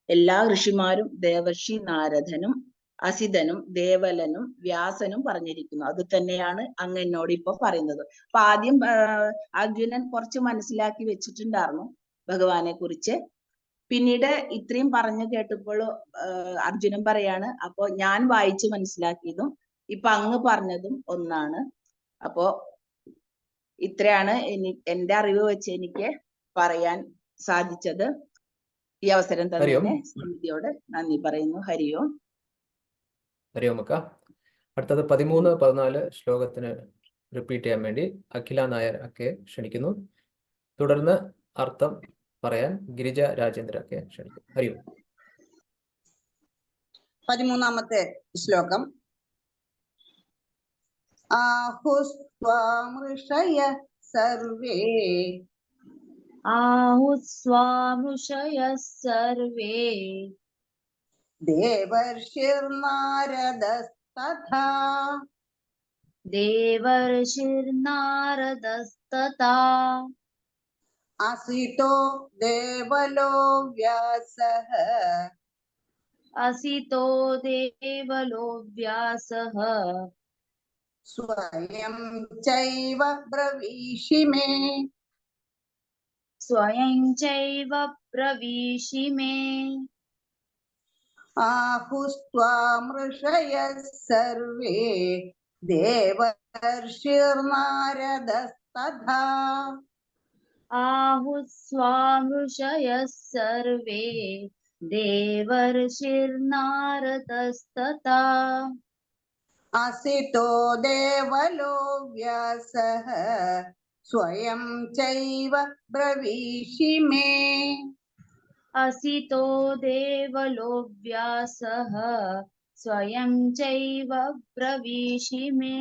എല്ലാ ഋഷിമാരും ദേവർഷി നാരദനും അസിതനും ദേവലനും വ്യാസനും പറഞ്ഞിരിക്കുന്നു. അത് തന്നെയാണ് അങ്ങ് എന്നോട് ഇപ്പൊ പറയുന്നത്. അപ്പൊ ആദ്യം അർജുനൻ കുറച്ച് മനസ്സിലാക്കി വെച്ചിട്ടുണ്ടായിരുന്നു ഭഗവാനെ കുറിച്ച്. പിന്നീട് ഇത്രയും പറഞ്ഞു കേട്ടപ്പോൾ അർജുനൻ പറയാണ്, അപ്പൊ ഞാൻ വായിച്ച് മനസ്സിലാക്കിയതും ഇപ്പൊ അങ്ങ് പറഞ്ഞതും ഒന്നാണ്. അപ്പോ ഇത്രയാണ് എന്റെ അറിവ് വെച്ച് എനിക്ക് പറയാൻ സാധിച്ചത്. ഈ അവസരം തന്നതിന് സമിതിയോട് നന്ദി പറയുന്നു. ഹരിയോം. ഹരിയോം അക്ക. അടുത്തത് 13-14 ശ്ലോകത്തിന് റിപ്പീറ്റ് ചെയ്യാൻ വേണ്ടി അഖില നായർ ഒക്കെ ക്ഷണിക്കുന്നു. തുടർന്ന് അർത്ഥം പറയാൻ ഗിരിജ രാജേന്ദ്ര ഒക്കെ ക്ഷണിക്കുന്നു. ഹരിയോം. 13-ാമത്തെ ശ്ലോകം. ആഹുസ്വാമൃഷയ സർവേ ആഹുസ്വാമൃഷയഃ സർവേ ദേവർഷിർനാരദസ്തഥാ ദേവർഷിർനാരദസ്തഥാ असितो देवलो व्यासः असितो देवलो व्यासः स्वयं चैव ब्रवीषि मे स्वयं चैव प्रविशि मे आहुस्त्वामृषयः सर्वे देवर्षिर्नारदस्तथा आहुस्वामृषयः सर्वे देवर्षिर्नारदस्तथा असितो देवलो व्यासः स्वयं चैव ब्रवीषि मे असितो देवलो व्यासः स्वयं चैव प्रविशि मे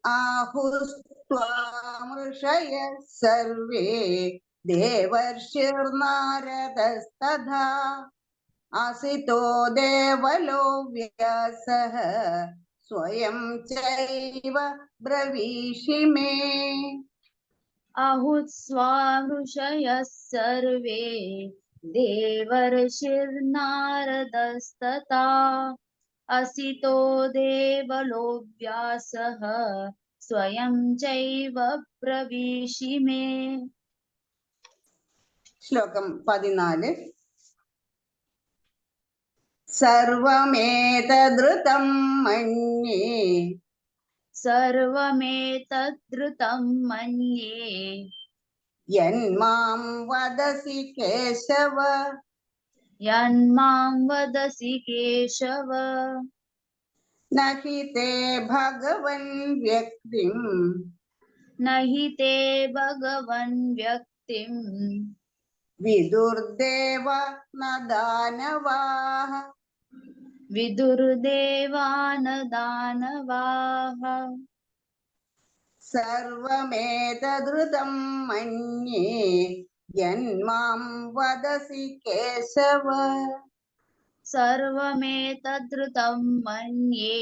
आहुस्त्वामृषयः सर्वे देवर्षिर्नारदस्तथा असितो देवलो व्यासः स्वयं चैव ब्रवीषि मे आहुस्वामृषयः सर्वे देवर्षिर्नारदस्तथा असितो देवलो व्यासः स्वयं चैव प्रविशि मे श्लोकं 14 सर्वमेतदृतं मन्ये सर्वमेतद्धृतं मन्ये यन्मां वदसि केशव यन्मां वदसि केशव न हि ते भगवन् व्यक्तिम् न हि ते भगवन् व्यक्तिं विदुर्देव न दानवाः विदुर्देवान दानवाः सर्वमेतदृतं मन्ये यन्मां वदसि केशव सर्वमेतद्धृतं मन्ये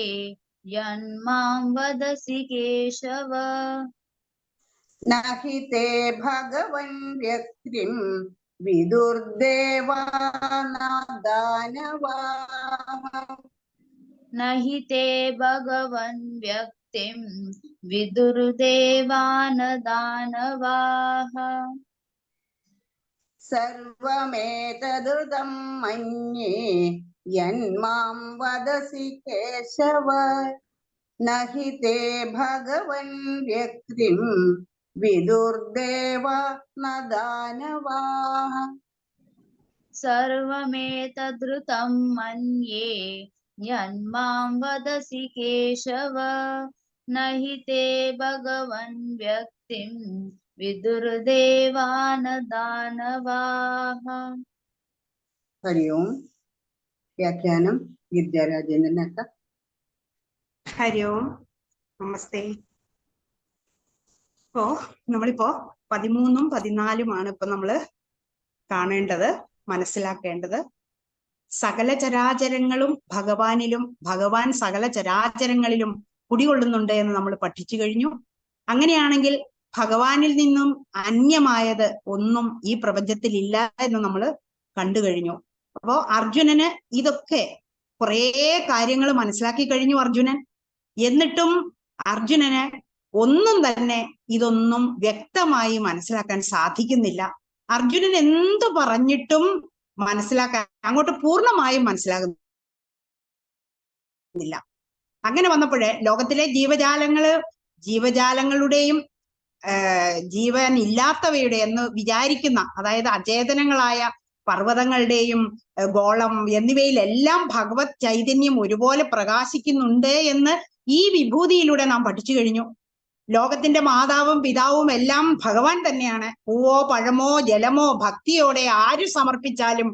यन्मां वदसि केशव न हि ते भगवन् व्यक्तिम् विदुर्देवा न दानवाः न हि ते भगवन् व्यक्तिं विदुर्देवान दानवाः सर्वमेतदृतं मन्ये यन्मां वदसि केशव न हि ते भगवन् व्यक्तिम् विदुर्देवा न दानवाः सर्वमेतद्धृतं मन्ये यन्मां वदसि केशव न हि ते भगवन् व्यक्तिं विदुर्देवान दानवाः हरि ओम् व्याख्यानं गिरिजाराजेन्द्रनाथ ഹരി ഓം നമസ്തേ. ഇപ്പോ നമ്മളിപ്പോ 13ഉം 14ഉമാണ് ഇപ്പൊ നമ്മള് കാണേണ്ടത്, മനസ്സിലാക്കേണ്ടത്. സകല ചരാചരങ്ങളും ഭഗവാനിലും ഭഗവാൻ സകല ചരാചരങ്ങളിലും കുടികൊള്ളുന്നുണ്ട് എന്ന് നമ്മൾ പഠിച്ചു കഴിഞ്ഞു. അങ്ങനെയാണെങ്കിൽ ഭഗവാനിൽ നിന്നും അന്യമായത് ഒന്നും ഈ പ്രപഞ്ചത്തിൽ ഇല്ല എന്ന് നമ്മൾ കണ്ടു കഴിഞ്ഞു. അപ്പോ അർജുനന് ഇതൊക്കെ കുറേ കാര്യങ്ങൾ മനസ്സിലാക്കി കഴിഞ്ഞു അർജുനൻ. എന്നിട്ടും അർജുനന് ഒന്നും തന്നെ ഇതൊന്നും വ്യക്തമായി മനസ്സിലാക്കാൻ സാധിക്കുന്നില്ല. അർജുനൻ എന്തു പറഞ്ഞിട്ടും മനസ്സിലാക്കാൻ അങ്ങോട്ട് പൂർണ്ണമായും മനസ്സിലാകുന്നില്ല. അങ്ങനെ വന്നപ്പോഴേ ലോകത്തിലെ ജീവജാലങ്ങളുടെയും ജീവൻ ഇല്ലാത്തവയുടെ എന്ന് വിചാരിക്കുന്ന, അതായത് അചേതനങ്ങളായ പർവ്വതങ്ങളുടെയും ഗോളം എന്നിവയിലെല്ലാം ഭഗവത് ചൈതന്യം ഒരുപോലെ പ്രകാശിക്കുന്നുണ്ട് എന്ന് ഈ വിഭൂതിയിലൂടെ നാം പഠിച്ചു കഴിഞ്ഞു. ലോകത്തിന്റെ മാതാവും പിതാവും എല്ലാം ഭഗവാൻ തന്നെയാണ്. പൂവോ പഴമോ ജലമോ ഭക്തിയോടെ ആര് സമർപ്പിച്ചാലും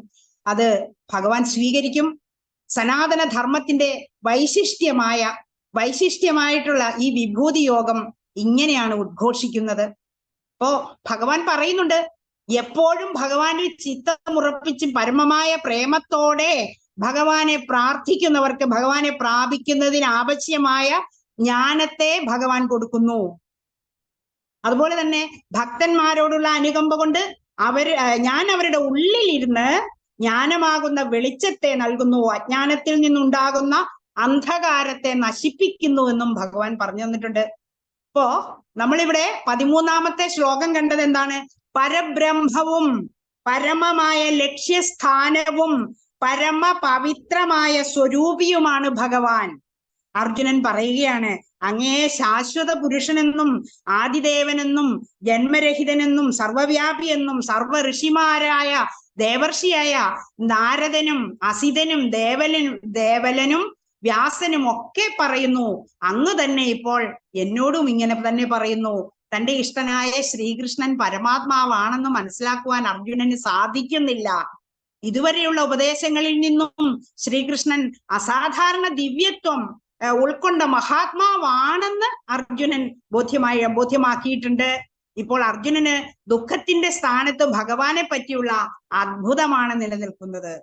അത് ഭഗവാൻ സ്വീകരിക്കും. സനാതന ധർമ്മത്തിന്റെ വൈശിഷ്ട്യമായിട്ടുള്ള ഈ വിഭൂതി യോഗം ഇങ്ങനെയാണ് ഉദ്ഘോഷിക്കുന്നത്. അപ്പോ ഭഗവാൻ പറയുന്നുണ്ട്, എപ്പോഴും ഭഗവാനിൽ ചിത്തമുറപ്പിച്ച് പരമമായ പ്രേമത്തോടെ ഭഗവാനെ പ്രാർത്ഥിക്കുന്നവർക്ക് ഭഗവാനെ പ്രാപിക്കുന്നതിന് ആവശ്യമായ ജ്ഞാനത്തെ ഭഗവാൻ കൊടുക്കുന്നു. അതുപോലെ തന്നെ ഭക്തന്മാരോടുള്ള അനുകമ്പ കൊണ്ട് ഞാൻ അവരുടെ ഉള്ളിലിരുന്ന് ജ്ഞാനമാകുന്ന വെളിച്ചത്തെ നൽകുന്നു, അജ്ഞാനത്തിൽ നിന്നുണ്ടാകുന്ന അന്ധകാരത്തെ നശിപ്പിക്കുന്നു എന്നും ഭഗവാൻ പറഞ്ഞു തന്നിട്ടുണ്ട്. ഇപ്പോ നമ്മളിവിടെ 13ാമത്തെ ശ്ലോകം കണ്ടത് എന്താണ്? പരബ്രഹ്മവും പരമമായ ലക്ഷ്യസ്ഥാനവും പരമ പവിത്രമായ സ്വരൂപിയുമാണ് ഭഗവാൻ. അർജുനൻ പറയുകയാണ്, അങ്ങേ ശാശ്വത പുരുഷനെന്നും ആദിദേവനെന്നും ജന്മരഹിതനെന്നും സർവവ്യാപി എന്നും സർവ ഋഷിമാരായ ദേവർഷിയായ നാരദനും അസിതനും ദേവലനും വ്യാസനും ഒക്കെ പറയുന്നു. അങ്ങ് തന്നെ ഇപ്പോൾ എന്നോടും ഇങ്ങനെ തന്നെ പറയുന്നു. തന്റെ ഇഷ്ടനായ ശ്രീകൃഷ്ണൻ പരമാത്മാവാണെന്ന് മനസ്സിലാക്കുവാൻ അർജുനന് സാധിക്കുന്നില്ല. ഇതുവരെയുള്ള ഉപദേശങ്ങളിൽ നിന്നും ശ്രീകൃഷ്ണൻ അസാധാരണ ദിവ്യത്വം ഉൾക്കൊണ്ട മഹാത്മാവാണെന്ന് അർജുനൻ ബോധ്യമാക്കിയിട്ടുണ്ട്. ഇപ്പോൾ അർജുനന് ദുഃഖത്തിന്റെ സ്ഥാനത്ത് ഭഗവാനെ പറ്റിയുള്ള അത്ഭുതമാണ് നിലനിൽക്കുന്നത്.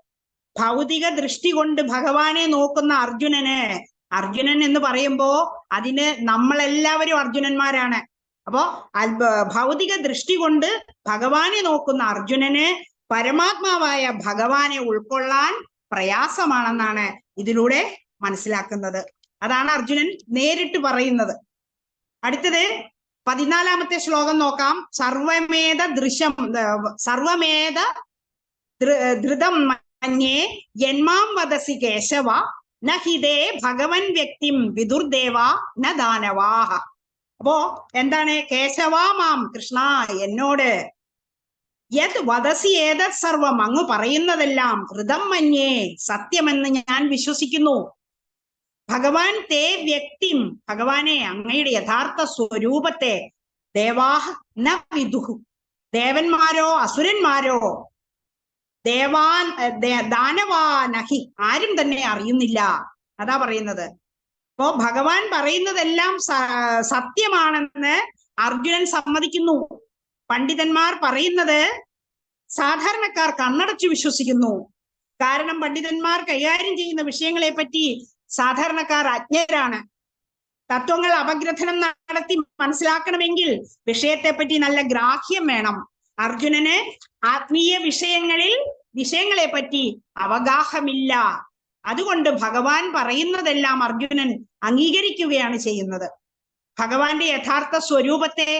ഭൗതിക ദൃഷ്ടി കൊണ്ട് ഭഗവാനെ നോക്കുന്ന അർജുനൻ എന്ന് പറയുമ്പോ അതിന് നമ്മളെല്ലാവരും അർജുനന്മാരാണ്. അപ്പോ ഭൗതിക ദൃഷ്ടി കൊണ്ട് ഭഗവാനെ നോക്കുന്ന അർജുനന് പരമാത്മാവായ ഭഗവാനെ ഉൾക്കൊള്ളാൻ പ്രയാസമാണെന്നാണ് ഇതിലൂടെ മനസ്സിലാക്കുന്നത്. അതാണ് അർജുനൻ നേരിട്ട് പറയുന്നത്. അടുത്തത് 14ാമത്തെ ശ്ലോകം നോക്കാം. സർവമേധ ധൃതം മന്യേ യന്മാം വദസി കേശവ നഹിതേ ഭഗവൻ വ്യക്തിം വിദുർദേവ ന ദാനവാഹ. അപ്പോ എന്താണ്? കേശവാമാം, കൃഷ്ണ എന്നോട്, യത് വദസി ഏതത് സർവം, അങ്ങ് പറയുന്നതെല്ലാം, ഋതം മന്യേ സത്യമെന്ന് ഞാൻ വിശ്വസിക്കുന്നു. ഭഗവാൻ തേ വ്യക്തിം, ഭഗവാനെ അങ്ങയുടെ യഥാർത്ഥ സ്വരൂപത്തെ, ദേവാഹ ന വിദുഹു, ദേവന്മാരോ അസുരന്മാരോ ദാനവാനഹി, ആരും തന്നെ അറിയുന്നില്ല. അതാ പറയുന്നത്. അപ്പോ ഭഗവാൻ പറയുന്നതെല്ലാം സത്യമാണെന്ന് അർജുനൻ സമ്മതിക്കുന്നു. പണ്ഡിതന്മാർ പറയുന്നത് സാധാരണക്കാർ കണ്ണടച്ചു വിശ്വസിക്കുന്നു. കാരണം പണ്ഡിതന്മാർ കൈകാര്യം ചെയ്യുന്ന വിഷയങ്ങളെ പറ്റി സാധാരണക്കാർ അജ്ഞരാണ്. തത്വങ്ങൾ അപഗ്രഥനം നടത്തി മനസ്സിലാക്കണമെങ്കിൽ വിഷയത്തെപ്പറ്റി നല്ല ഗ്രാഹ്യം വേണം. അർജുനന് ആത്മീയ വിഷയങ്ങളെ പറ്റി അവഗാഹമില്ല. അതുകൊണ്ട് ഭഗവാൻ പറയുന്നതെല്ലാം അർജുനൻ അംഗീകരിക്കുകയാണ് ചെയ്യുന്നത്. ഭഗവാന്റെ യഥാർത്ഥ സ്വരൂപത്തെ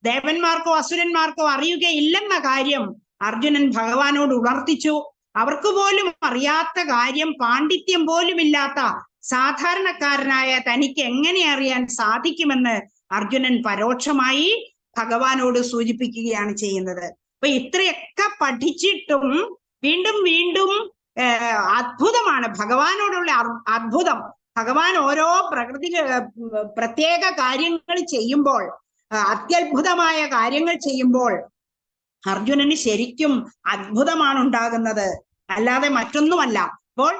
ദേവന്മാർക്കോ അസുരന്മാർക്കോ അറിയുകയില്ലെന്ന കാര്യം അർജുനൻ ഭഗവാനോട് ഉണർത്തിച്ചു. അവർക്ക് പോലും അറിയാത്ത കാര്യം, പാണ്ഡിത്യം പോലുമില്ലാത്ത സാധാരണക്കാരനായ തനിക്ക് എങ്ങനെ അറിയാൻ സാധിക്കുമെന്ന് അർജുനൻ പരോക്ഷമായി ഭഗവാനോട് സൂചിപ്പിക്കുകയാണ് ചെയ്യുന്നത്. അപ്പൊ ഇത്രയൊക്കെ പഠിച്ചിട്ടും വീണ്ടും വീണ്ടും അത്ഭുതമാണ് ഭഗവാനോടുള്ള അത്ഭുതം. ഭഗവാൻ ഓരോ പ്രത്യേക കാര്യങ്ങൾ ചെയ്യുമ്പോൾ, അത്യത്ഭുതമായ കാര്യങ്ങൾ ചെയ്യുമ്പോൾ അർജുനന് ശരിക്കും അത്ഭുതമാണ് ഉണ്ടാകുന്നത്, അല്ലാതെ മറ്റൊന്നുമല്ല. അപ്പോൾ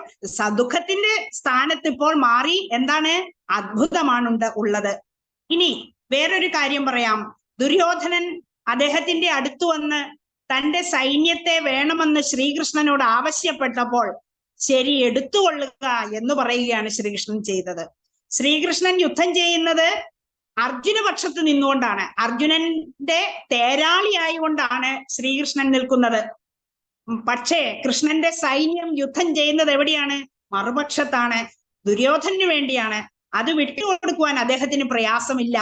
ദുഃഖത്തിന്റെ സ്ഥാനത്ത് ഇപ്പോൾ മാറി എന്താണ്? അത്ഭുതമാണ് ഉള്ളത്. ഇനി വേറൊരു കാര്യം പറയാം. ദുര്യോധനൻ അദ്ദേഹത്തിന്റെ അടുത്തു വന്ന് തന്റെ സൈന്യത്തെ വേണമെന്ന് ശ്രീകൃഷ്ണനോട് ആവശ്യപ്പെട്ടപ്പോൾ ശരി, എടുത്തുകൊള്ളുക എന്ന് പറയുകയാണ് ശ്രീകൃഷ്ണൻ ചെയ്തത്. ശ്രീകൃഷ്ണൻ യുദ്ധം ചെയ്യുന്നത് അർജുന പക്ഷത്ത് നിന്നുകൊണ്ടാണ്. അർജുനന്റെ തേരാളിയായിക്കൊണ്ടാണ് ശ്രീകൃഷ്ണൻ നിൽക്കുന്നത്. പക്ഷേ കൃഷ്ണന്റെ സൈന്യം യുദ്ധം ചെയ്യുന്നത് എവിടെയാണ്? മറുപക്ഷത്താണ്, ദുര്യോധനു വേണ്ടിയാണ്. അത് വിട്ടുകൊടുക്കുവാൻ അദ്ദേഹത്തിന് പ്രയാസമില്ല.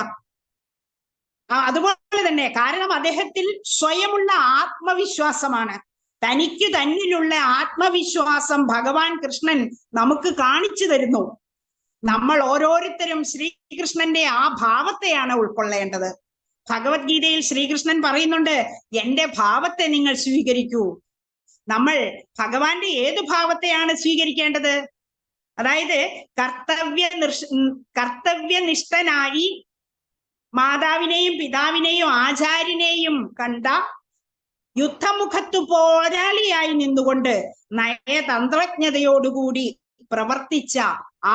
അതുപോലെ തന്നെ കാരണം അദ്ദേഹത്തിൽ സ്വയമുള്ള ആത്മവിശ്വാസമാണ്. തനിക്ക് തന്നിലുള്ള ആത്മവിശ്വാസം ഭഗവാൻ കൃഷ്ണൻ നമുക്ക് കാണിച്ചു തരുന്നു. നമ്മൾ ഓരോരുത്തരും ശ്രീകൃഷ്ണന്റെ ആ ഭാവത്തെയാണ് ഉൾക്കൊള്ളേണ്ടത്. ഭഗവത്ഗീതയിൽ ശ്രീകൃഷ്ണൻ പറയുന്നുണ്ട്, എന്റെ ഭാവത്തെ നിങ്ങൾ സ്വീകരിക്കൂ. നമ്മൾ ഭഗവാന്റെ ഏത് ഭാവത്തെയാണ് സ്വീകരിക്കേണ്ടത്? അതായത് കർത്തവ്യനിഷ്ഠനായി മാതാവിനെയും പിതാവിനെയും ആചാര്യനെയും കണ്ട യുദ്ധമുഖത്തു പോരാളിയായി നിന്നുകൊണ്ട് നയതന്ത്രജ്ഞതയോടുകൂടി പ്രവർത്തിച്ച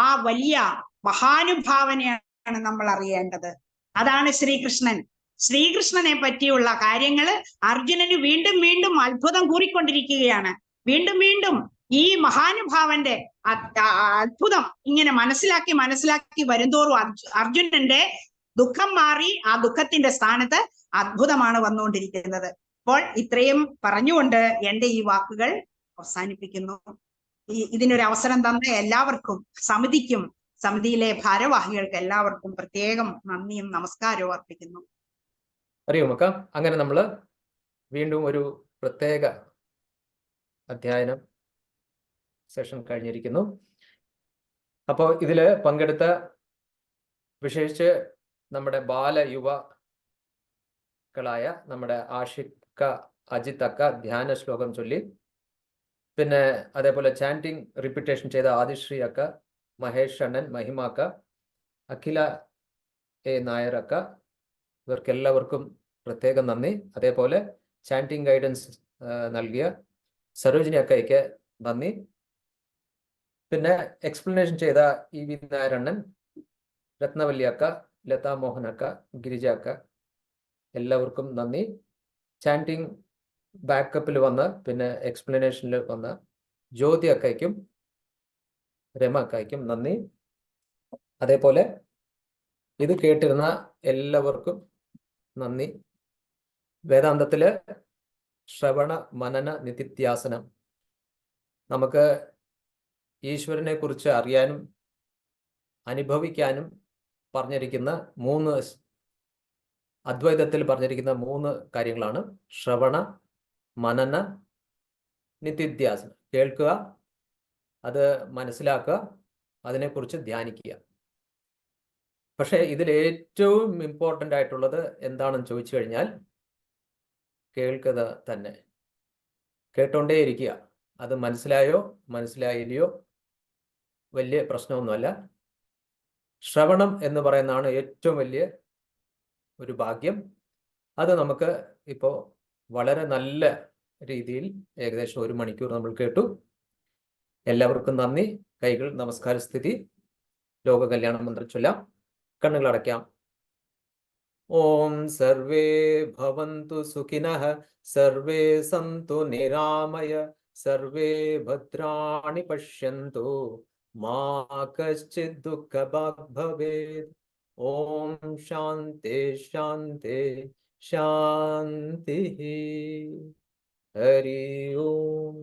ആ വലിയ മഹാനുഭാവനെയാണ് നമ്മൾ അറിയേണ്ടത്. അതാണ് ശ്രീകൃഷ്ണൻ. ശ്രീകൃഷ്ണനെ പറ്റിയുള്ള കാര്യങ്ങൾ അർജുനന് വീണ്ടും വീണ്ടും അത്ഭുതം കൂറിക്കൊണ്ടിരിക്കുകയാണ്. വീണ്ടും വീണ്ടും ഈ മഹാനുഭാവന്റെ അത്ഭുതം ഇങ്ങനെ മനസ്സിലാക്കി വരുന്തോറും അർജുനന്റെ ദുഃഖം മാറി ആ ദുഃഖത്തിന്റെ സ്ഥാനത്ത് അത്ഭുതമാണ് വന്നുകൊണ്ടിരിക്കുന്നത്. അപ്പോൾ ഇത്രയും പറഞ്ഞുകൊണ്ട് എൻ്റെ ഈ വാക്കുകൾ അവസാനിപ്പിക്കുന്നു. ഇതിനൊരു അവസരം തന്ന എല്ലാവർക്കും, സമിതിക്കും സമിതിയിലെ ഭാരവാഹികൾക്ക് എല്ലാവർക്കും പ്രത്യേകം നന്ദിയും നമസ്കാരവും അർപ്പിക്കുന്നു. അറിയോ മക്ക, അങ്ങനെ നമ്മൾ വീണ്ടും ഒരു പ്രത്യേക അധ്യയനം സെഷൻ കഴിഞ്ഞിരിക്കുന്നു. അപ്പോൾ ഇതിൽ പങ്കെടുത്ത വിശേഷിച്ച് നമ്മുടെ ബാലയുവക്കളായ നമ്മുടെ ആഷിക്ക, അജിത്ത് അക്ക ധ്യാന ശ്ലോകം ചൊല്ലി, പിന്നെ അതേപോലെ ചാൻറ്റിങ് റിപ്പീറ്റേഷൻ ചെയ്ത ആദിശ്രീ അക്ക, മഹേഷ് അണ്ണൻ, മഹിമാക്ക, അഖില എ നായർ അക്ക, ഇവർക്കെല്ലാവർക്കും പ്രത്യേകം നന്ദി. അതേപോലെ ചാൻറ്റിങ് ഗൈഡൻസ് നൽകിയ സരോജിനി അക്കയ്ക്ക് നന്ദി. പിന്നെ എക്സ്പ്ലനേഷൻ ചെയ്ത ഇ വി നായരണ്ണൻ, രത്നവല്ലി അക്ക, ലതാ മോഹൻ അക്ക, ഗിരിജ അക്ക, എല്ലാവർക്കും നന്ദി. ചാൻറ്റിങ് ബാക്കപ്പിൽ വന്ന് പിന്നെ എക്സ്പ്ലനേഷനിൽ വന്ന ജ്യോതി അക്കയ്ക്കും രമ അക്കയ്ക്കും നന്ദി. അതേപോലെ ഇത് കേട്ടിരുന്ന എല്ലാവർക്കും നന്ദി. വേദാന്തത്തില് ശ്രവണ മനന നിതിധ്യാസനം, നമുക്ക് ഈശ്വരനെ കുറിച്ച് അറിയാനും അനുഭവിക്കാനും പറഞ്ഞിരിക്കുന്ന അദ്വൈതത്തിൽ പറഞ്ഞിരിക്കുന്ന 3 കാര്യങ്ങളാണ് ശ്രവണ, മനന, നിതിധ്യാസനം. കേൾക്കുക, അത് മനസ്സിലാക്കുക, അതിനെക്കുറിച്ച് ധ്യാനിക്കുക. പക്ഷേ ഇതിൽ ഏറ്റവും ഇമ്പോർട്ടൻ്റ് ആയിട്ടുള്ളത് എന്താണെന്ന് ചോദിച്ചു കഴിഞ്ഞാൽ കേൾക്കുക തന്നെ. കേട്ടോണ്ടേയിരിക്കുക. അത് മനസ്സിലായോ മനസ്സിലായില്ലയോ വലിയ പ്രശ്നമൊന്നുമല്ല. ശ്രവണം എന്ന് പറയുന്നതാണ് ഏറ്റവും വലിയ ഒരു ഭാഗ്യം. അത് നമുക്ക് ഇപ്പോൾ വളരെ നല്ല രീതിയിൽ ഏകദേശം 1 മണിക്കൂർ നമ്മൾ കേട്ടു. എല്ലാവർക്കും നന്ദി. കൈകൾ നമസ്കാര സ്ഥിതി. ലോക കല്യാണ മന്ത്രം ചൊല്ലാം. കണ്ണുകൾ അടയ്ക്കാം. ഓം സർവേ ഭവന്തു സുഖിനഃ, സർവേ സന്തു നിരാമയ, സർവേ ഭദ്രാണി പശ്യന്തു, മാ കശ്ചിത് ദുഃഖഭാഗ് ഭവേത്. ഓം ശാന്തി ശാന്തി ശാന്തി. ഹരി ഓം.